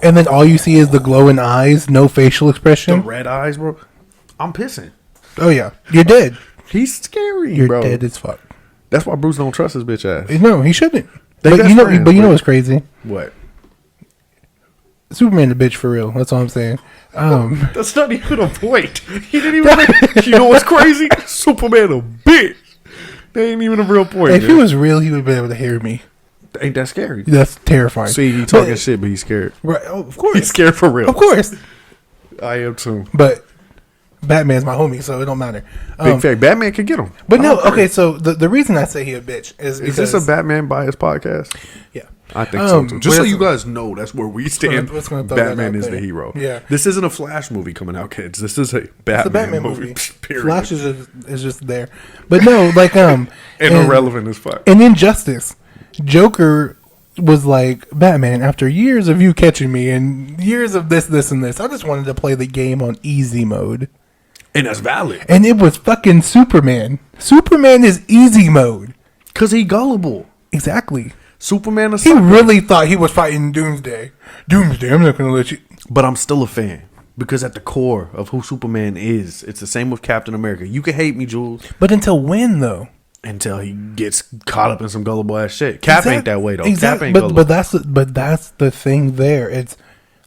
And then all you see is the glowing eyes, no facial the expression. red eyes, bro. I'm pissing. Oh yeah, you're dead. He's scary, You're bro. dead as fuck. That's why Bruce don't trust his bitch ass. No, he shouldn't. They But best you know, friends, but you know bro. what's crazy? What? Superman the bitch for real. That's all I'm saying. That's not even a point. He didn't even. You know what's crazy? Superman a bitch. That ain't even a real point. If he man. was real, he would be able to hear me. Ain't that scary? That's terrifying. See, he talking But- shit, but he's scared. Right? Oh, of He's course, scared for real. of course. I am too. But Batman's my homie, so it don't matter. Big fact, Batman could get him. But I no, don't care. okay. So the reason I say he a bitch is because Is this a Batman bias podcast? yeah. I think so too. Just so well, you guys know, that's where we stand. let's gonna throw that Batman out is there. the hero. Yeah. This isn't a Flash movie coming out, kids. This is a Batman, It's a Batman movie. Period. Flash is just there, but no, like and irrelevant as fuck. And Injustice, Joker was like, Batman, after years of you catching me and years of this, and this, I just wanted to play the game on easy mode. And that's valid. And it was fucking Superman. Superman is easy mode. Because he gullible. Exactly. Superman is He really thought he was fighting Doomsday. Doomsday, I'm not going to let you. But I'm still a fan. Because at the core of who Superman is, it's the same with Captain America. You can hate me, Jules. But until when, though? until he gets caught up in some gullible ass shit. Cap ain't that way though. Exactly. Cap ain't gullible. But that's the thing there.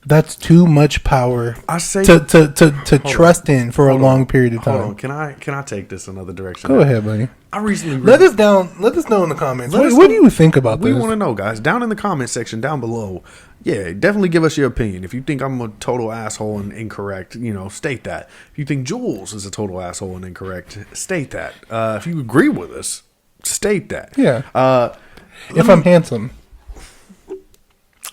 That's too much power. I say to trust in for a long period of time. Hold on. Can I take this another direction? Go ahead, buddy. I recently let us know in the comments. What do you think about this? We want to know, guys. Down in the comment section down below. Yeah, definitely give us your opinion. If you think I'm a total asshole and incorrect, state that. If you think Juwlz is a total asshole and incorrect, state that. If you agree with us, state that. Yeah. If I'm handsome.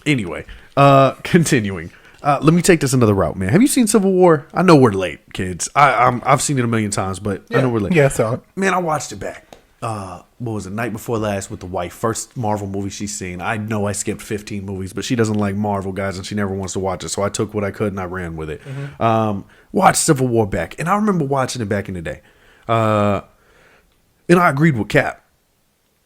Anyway, continuing. Let me take this another route, man. Have you seen Civil War? I know we're late, kids. I've seen it a million times, but I know we're late. Yeah, I saw it. Man, I watched it back. What was it? Night before last with the wife. First Marvel movie she's seen. I know I skipped 15 movies, but she doesn't like Marvel, guys, and she never wants to watch it. So I took what I could and I ran with it. Watched Civil War back, and I remember watching it back in the day. And I agreed with Cap.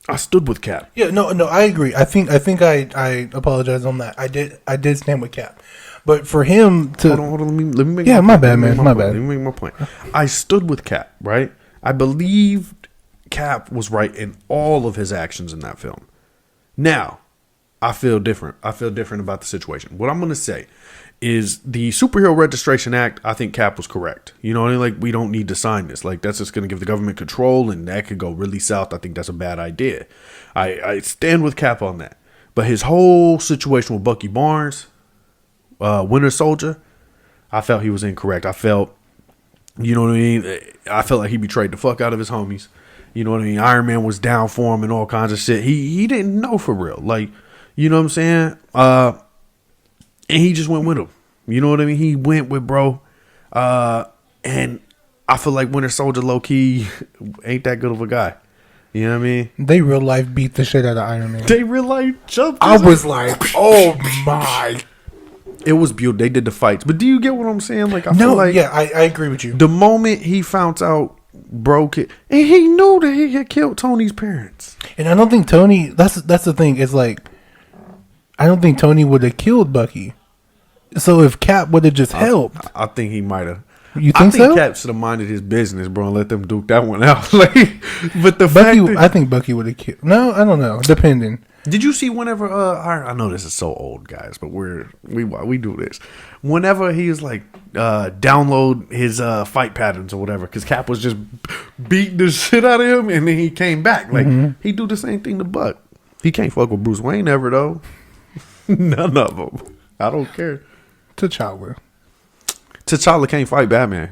I stood with Cap. Yeah, no, I agree. I think I apologize on that. I did stand with Cap, but for him to hold on. Let me make. Yeah, my bad, man. My bad. Let me make my point. I stood with Cap, right? I believed Cap was right in all of his actions in that film. Now, I feel different. I feel different about the situation. What I'm going to say is the Superhero Registration Act, I think Cap was correct. You know what I mean? Like, we don't need to sign this. Like, that's just going to give the government control, and that could go really south. I think that's a bad idea. I stand with Cap on that. But his whole situation with Bucky Barnes, Winter Soldier, I felt he was incorrect. I felt, you know what I mean? I felt like he betrayed the fuck out of his homies. You know what I mean? Iron Man was down for him and all kinds of shit. He didn't know for real. Like, you know what I'm saying? And he just went with him. You know what I mean? He went with bro. And I feel like Winter Soldier low-key ain't that good of a guy. You know what I mean? They real life beat the shit out of Iron Man. They real life jumped. I was like, oh my. It was beautiful. They did the fights. But do you get what I'm saying? Like, I feel like I agree with you. The moment he found out broke it, and he knew that he had killed Tony's parents. And I don't think Tony, that's the thing. It's like, I don't think Tony would have killed Bucky. So if Cap would have just helped, I think he might have. You think so? Cap should have minded his business, bro, and let them duke that one out. Like, but the Bucky, fact that, I think Bucky would have killed. No, I don't know. Depending. Did you see whenever I know this is so old, guys, but we do this. Whenever he was like download his fight patterns or whatever, because Cap was just beating the shit out of him, and then he came back. Like he do the same thing to Buck. He can't fuck with Bruce Wayne ever though. None of them. I don't care. T'Challa can't fight Batman.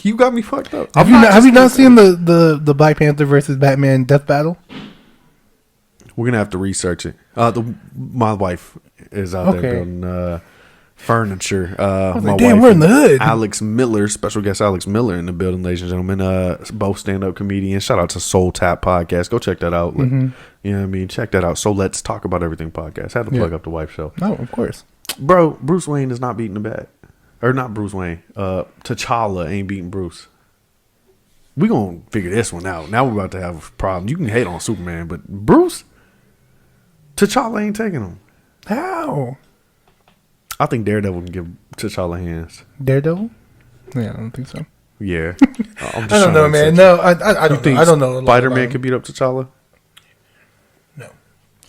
You got me fucked up. Have you not seen the Black Panther versus Batman death battle? We're gonna have to research it. My wife is out there building furniture. My damn, we're in the hood. Alex Miller, special guest Alex Miller in the building, ladies and gentlemen. Both stand-up comedians. Shout out to Soul Tap Podcast. Go check that out. You know what I mean? Check that out. So Let's Talk About Everything podcast. Had to plug up the wife show. No, of course. Bro, Bruce Wayne is not beating the bat. Or not Bruce Wayne. T'Challa ain't beating Bruce. We gonna figure this one out. Now we're about to have problems. You can hate on Superman, but Bruce? T'Challa ain't taking him. How? I think Daredevil can give T'Challa hands. Daredevil? Yeah, I don't think so. Yeah. I don't know, man. No, I don't think. I don't know. Spider-Man could beat up T'Challa? No.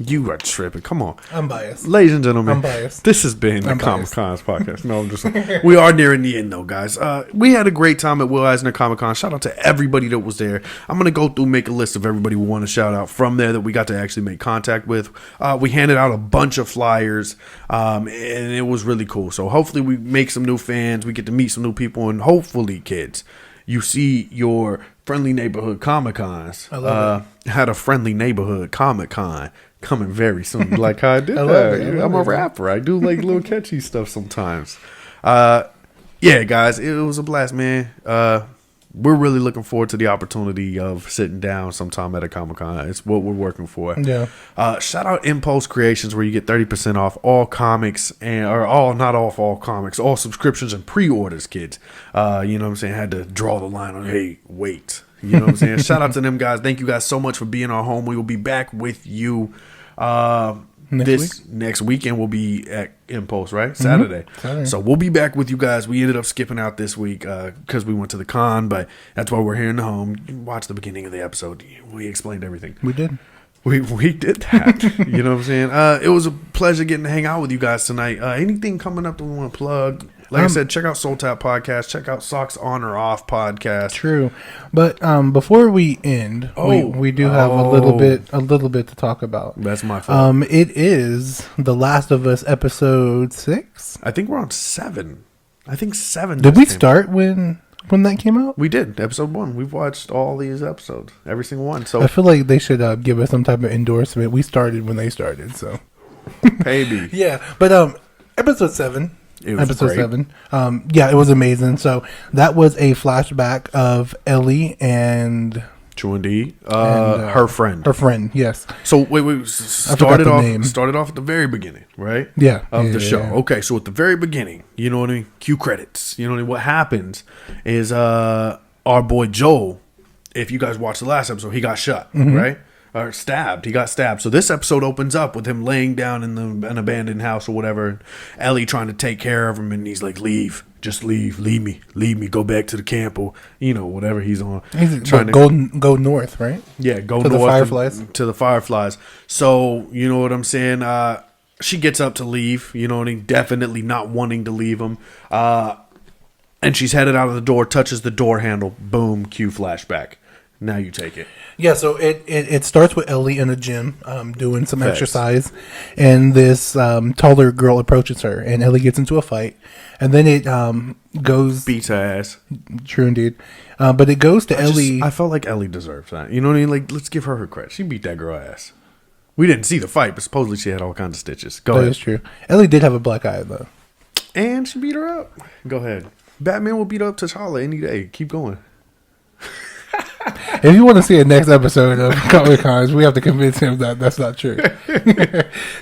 You are tripping. Come on. I'm biased. Ladies and gentlemen, I'm biased. This has been the Comic Cons podcast. No, I'm just we are nearing the end though, guys. We had a great time at Will Eisner Comic Con. Shout out to everybody that was there. I'm gonna go through, make a list of everybody we want to shout out from there that we got to actually make contact with. We handed out a bunch of flyers, and it was really cool. So hopefully we make some new fans. We get to meet some new people, and hopefully, kids, you see your friendly neighborhood Comic Cons. I love it. Had a friendly neighborhood Comic Con coming very soon. Like how I did I'm a rapper. I do like little catchy stuff sometimes. Yeah, guys, it was a blast, man. We're really looking forward to the opportunity of sitting down sometime at a Comic-Con. It's what we're working for. Yeah. Shout out Impulse Creations, where you get 30% off all comics all comics, all subscriptions and pre-orders, kids. You know what I'm saying? Had to draw the line on, hey, wait. You know what I'm saying? Shout out to them guys. Thank you guys so much for being our home. We will be back with you next weekend we'll be at Impulse, right? Saturday. So we'll be back with you guys. We ended up skipping out this week because we went to the con, but that's why we're here in the home. You watch the beginning of the episode. We explained everything. We did. We did that. You know what I'm saying? It was a pleasure getting to hang out with you guys tonight. Anything coming up that we want to plug? Like I said, check out Soul Tap Podcast. Check out Socks On or Off Podcast. True, but before we end, we do have a little bit to talk about. That's my fault. It is The Last of Us episode 6. I think we're on 7. I think 7. Did we start when that came out? We did. Episode 1. We've watched all these episodes, every single one. So I feel like they should give us some type of endorsement. We started when they started, so maybe. Yeah, but episode 7. It was episode great. 7. Yeah, it was amazing. So that was a flashback of Ellie and Chun-Li, her friend. Her friend, yes. So wait, started off at the very beginning, right? Yeah. Of the show. Yeah. Okay, so at the very beginning, you know what I mean? Cue credits. You know what I mean? What happens is our boy Joel, if you guys watched the last episode, he got shot, right? Or stabbed. He got stabbed. So this episode opens up with him laying down in an abandoned house or whatever. And Ellie trying to take care of him, and he's like, "Leave, just leave me, go back to the camp," or whatever he's on. He's trying to go north, right? Yeah, go to north the Fireflies. to the Fireflies. So you know what I'm saying. She gets up to leave. You know what I mean. Definitely not wanting to leave him. And she's headed out of the door. Touches the door handle. Boom. Cue flashback. Now you take it. Yeah, so it starts with Ellie in a gym doing some exercise, and this taller girl approaches her, and Ellie gets into a fight, and then it goes... Beats her ass. True indeed. But it goes to Ellie... I felt like Ellie deserves that. You know what I mean? Like, let's give her credit. She beat that girl ass. We didn't see the fight, but supposedly she had all kinds of stitches. Go ahead. That is true. Ellie did have a black eye, though. And she beat her up. Go ahead. Batman will beat up T'Challa any day. Keep going. If you want to see a next episode of Comic Cons, we have to convince him that that's not true.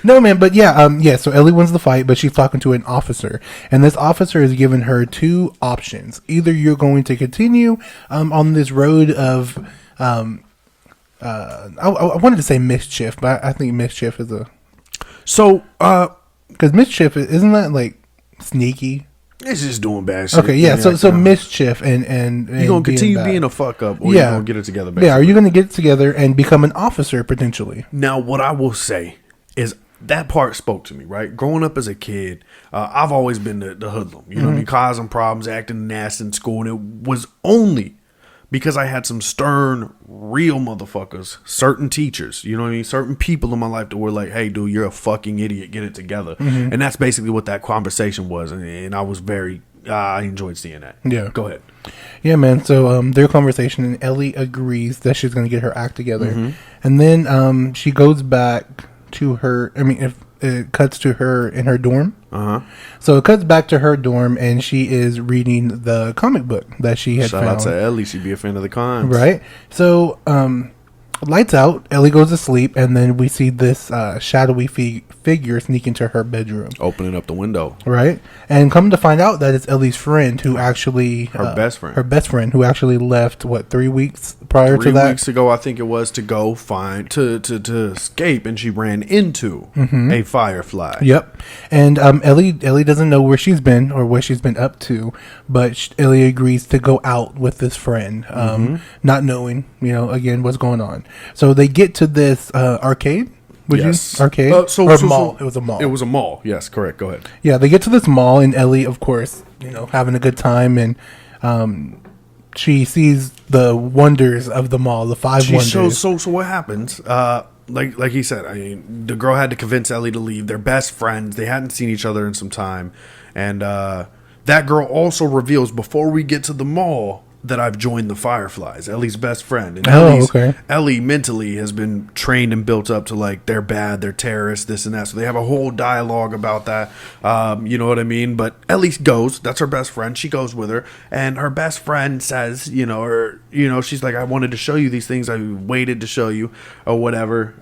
No, man, but yeah. So Ellie wins the fight, but she's talking to an officer, and this officer has given her 2 options. Either you're going to continue on this road of, I wanted to say mischief, but I think mischief is So, because mischief isn't that like sneaky? it's just doing bad shit. Okay, yeah. So mischief and you're gonna continue being a fuck up, or you're gonna get it together. Basically. Yeah, are you gonna get it together and become an officer potentially? Now, what I will say is that part spoke to me. Right, growing up as a kid, I've always been the hoodlum. You know what I mean, causing problems, acting nasty in school, and it was only because I had some stern, real motherfuckers, certain teachers, you know what I mean, certain people in my life that were like, "Hey, dude, you're a fucking idiot. Get it together." And that's basically what that conversation was, and I was I enjoyed seeing that. Yeah. Go ahead. Yeah, man. So their conversation, and Ellie agrees that she's going to get her act together, and then she goes back to her. I mean, if it cuts to her in her dorm. So it cuts back to her dorm, and she is reading the comic book that she had found. Shout out to Ellie. She'd be a fan of the cons. Right. So lights out. Ellie goes to sleep, and then we see this shadowy figure sneak into her bedroom, opening up the window. Right, and come to find out that it's Ellie's friend, who actually her best friend, who actually left 3 weeks prior to that. 3 weeks ago, I think it was, to go find to escape, and she ran into a firefly. Yep, and Ellie doesn't know where she's been or what she's been up to, but Ellie agrees to go out with this friend, not knowing, again, what's going on. So they get to this arcade. Arcade? Mall. It was a mall. It was a mall. Yes, correct. Go ahead. Yeah, they get to this mall, and Ellie, of course, having a good time, and she sees the wonders of the mall, the 5 wonders. So what happens? Like he said, I mean, the girl had to convince Ellie to leave. They're best friends. They hadn't seen each other in some time, and that girl also reveals, before we get to the mall, that I've joined the Fireflies, Ellie's best friend. And Ellie mentally has been trained and built up to, like, they're bad, they're terrorists, this and that. So they have a whole dialogue about that. You know what I mean? But Ellie goes. That's her best friend. She goes with her. And her best friend says, she's like, I wanted to show you these things. I waited to show you, or whatever.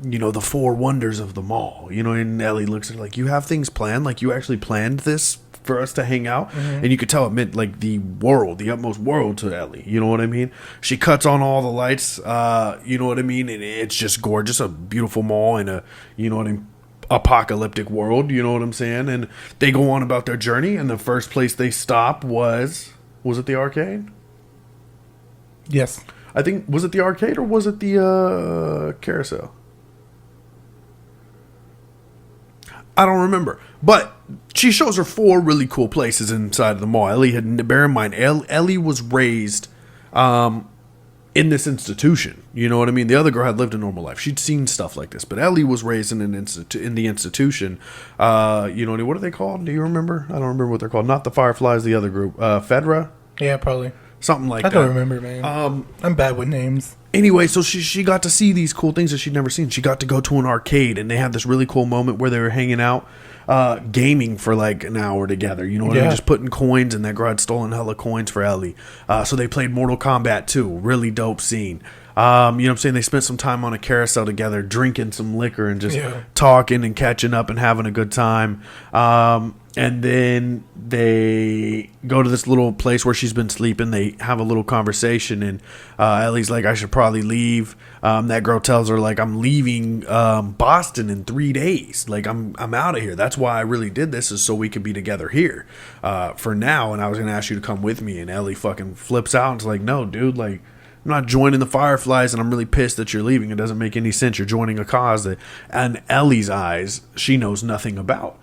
The 4 wonders of the mall. And Ellie looks at her like, you have things planned? Like, you actually planned this for us to hang out. And you could tell it meant like the utmost world to Ellie. You know what I mean? She cuts on all the lights. You know what I mean? And it's just gorgeous, a beautiful mall in a, you know what I mean, apocalyptic world. You know what I'm saying? And they go on about their journey. And the first place they stop was it the arcade? Yes. I think, was it the arcade or was it the carousel? I don't remember. But she shows her 4 really cool places inside of the mall. Ellie had, bear in mind, Ellie was raised in this institution. You know what I mean? The other girl had lived a normal life. She'd seen stuff like this. But Ellie was raised in the institution. You know, what are they called? Do you remember? I don't remember what they're called. Not the Fireflies, the other group. Fedra? Yeah, probably. Something like that. I don't remember, man. I'm bad with names. Anyway, so she got to see these cool things that she'd never seen. She got to go to an arcade, and they had this really cool moment where they were hanging out, gaming for like an hour together. You know what I mean? Just putting coins, and that girl had stolen hella coins for Ellie. So they played Mortal Kombat 2. Really dope scene. You know what I'm saying? They spent some time on a carousel together, drinking some liquor and just talking and catching up and having a good time. And then they go to this little place where she's been sleeping. They have a little conversation, and Ellie's like, I should probably leave. That girl tells her, like, I'm leaving Boston in 3 days. Like, I'm out of here. That's why I really did this, is so we could be together here for now. And I was going to ask you to come with me. And Ellie fucking flips out and is like, no, dude, like, I'm not joining the Fireflies, and I'm really pissed that you're leaving. It doesn't make any sense. You're joining a cause that, in Ellie's eyes, she knows nothing about.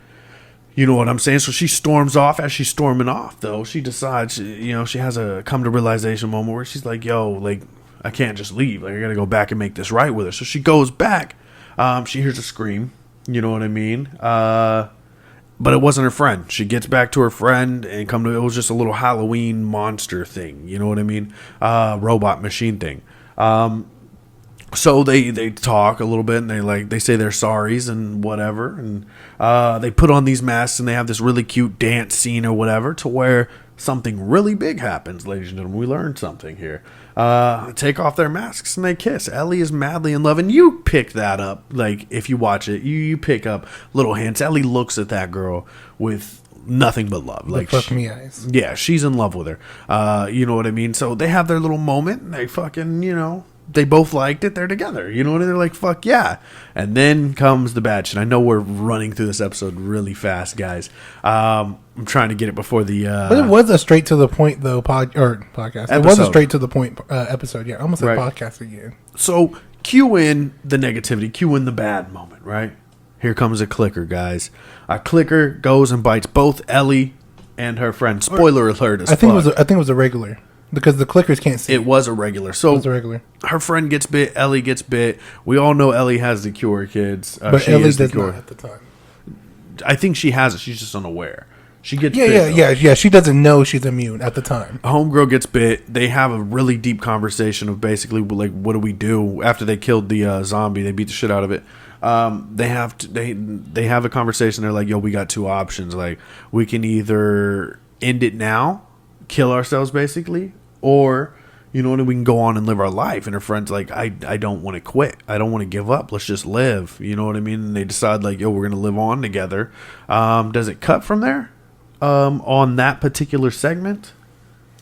You know what I'm saying? So she storms off. As she's storming off, though, she decides, you know, she has a come to realization moment where she's like, yo, like, I can't just leave. Like, I got to go back and make this right with her. So she goes back. She hears a scream. You know what I mean? But it wasn't her friend. She gets back to her friend and it was just a little Halloween monster thing. You know what I mean? Robot machine thing. So they talk a little bit, and they say their sorries and whatever, and they put on these masks, and they have this really cute dance scene or whatever, to where something really big happens, ladies and gentlemen. We learned something here. Take off their masks and they kiss. Ellie is madly in love, and you pick that up. Like, if you watch it, you pick up little hints. Ellie looks at that girl with nothing but love. Like, fuck me eyes. Yeah, she's in love with her. You know what I mean? So they have their little moment, and they fucking, you know, they both liked it. They're together. You know what I mean? They're like, fuck yeah. And then comes the bad shit. I know we're running through this episode really fast, guys. I'm trying to get it before the... but it was a straight to the point, though, podcast. Episode. It was a straight to the point episode. Yeah, I almost said podcast again. So, cue in the negativity. Cue in the bad moment, right? Here comes a clicker, guys. A clicker goes and bites both Ellie and her friend. Spoiler alert as I think it was a regular. Because the clickers can't see. It was a regular. So it was a regular. Her friend gets bit. Ellie gets bit. We all know Ellie has the cure, kids. But Ellie does not at the time. I think she has it. She's just unaware. She gets bit. Yeah. She doesn't know she's immune at the time. A homegirl gets bit. They have a really deep conversation of basically, like, what do we do after they killed the zombie? They beat the shit out of it. They have a conversation. They're like, yo, we got 2 options. Like, we can either end it now, kill ourselves basically, or, you know, we can go on and live our life. And her friend's like, I don't want to quit. I don't want to give up. Let's just live. You know what I mean? And they decide, like, yo, we're going to live on together. Does it cut from there? On that particular segment?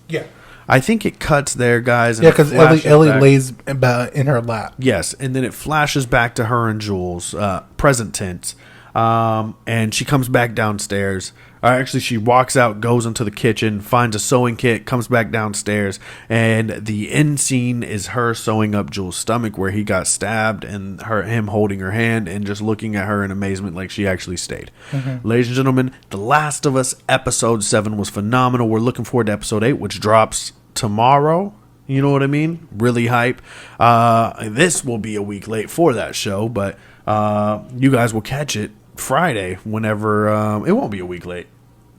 Yeah. I think it cuts there, guys. Yeah, because Ellie lays in her lap. Yes, and then it flashes back to her and Juwlz, present tense. And she comes back downstairs. Actually, she walks out, goes into the kitchen, finds a sewing kit, comes back downstairs, and the end scene is her sewing up Juwlz's stomach where he got stabbed, and him holding her hand and just looking at her in amazement like she actually stayed. Mm-hmm. Ladies and gentlemen, The Last of Us episode 7 was phenomenal. We're looking forward to episode 8, which drops tomorrow. You know what I mean? Really hype. This will be a week late for that show, but you guys will catch it Friday whenever. It won't be a week late.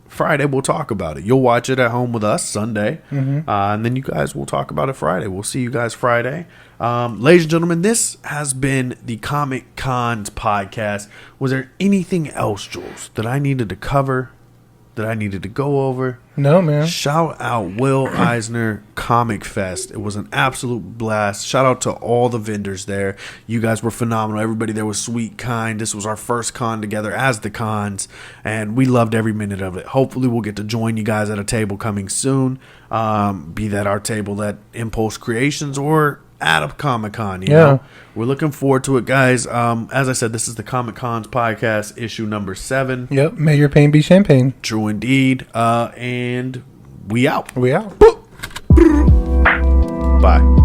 Friday we'll talk about it. You'll watch it at home with us Sunday, and then you guys will talk about it Friday. We'll see you guys Friday. Ladies and gentlemen, this has been the Comic Cons podcast. Was there anything else, Juwlz, that I needed to cover? that I needed to go over? No, man. Shout out Will Eisner Comic Fest. It was an absolute blast. Shout out to all the vendors there. You guys were phenomenal. Everybody there was sweet, kind. This was our first con together as the cons, and we loved every minute of it. Hopefully we'll get to join you guys at a table coming soon. Be that our table at Impulse Creations or at a Comic-Con, you know. We're looking forward to it, guys. As I said, this is the Comic Cons podcast, issue number 7. Yep. May your pain be champagne. True indeed. And we out. We out. Bye.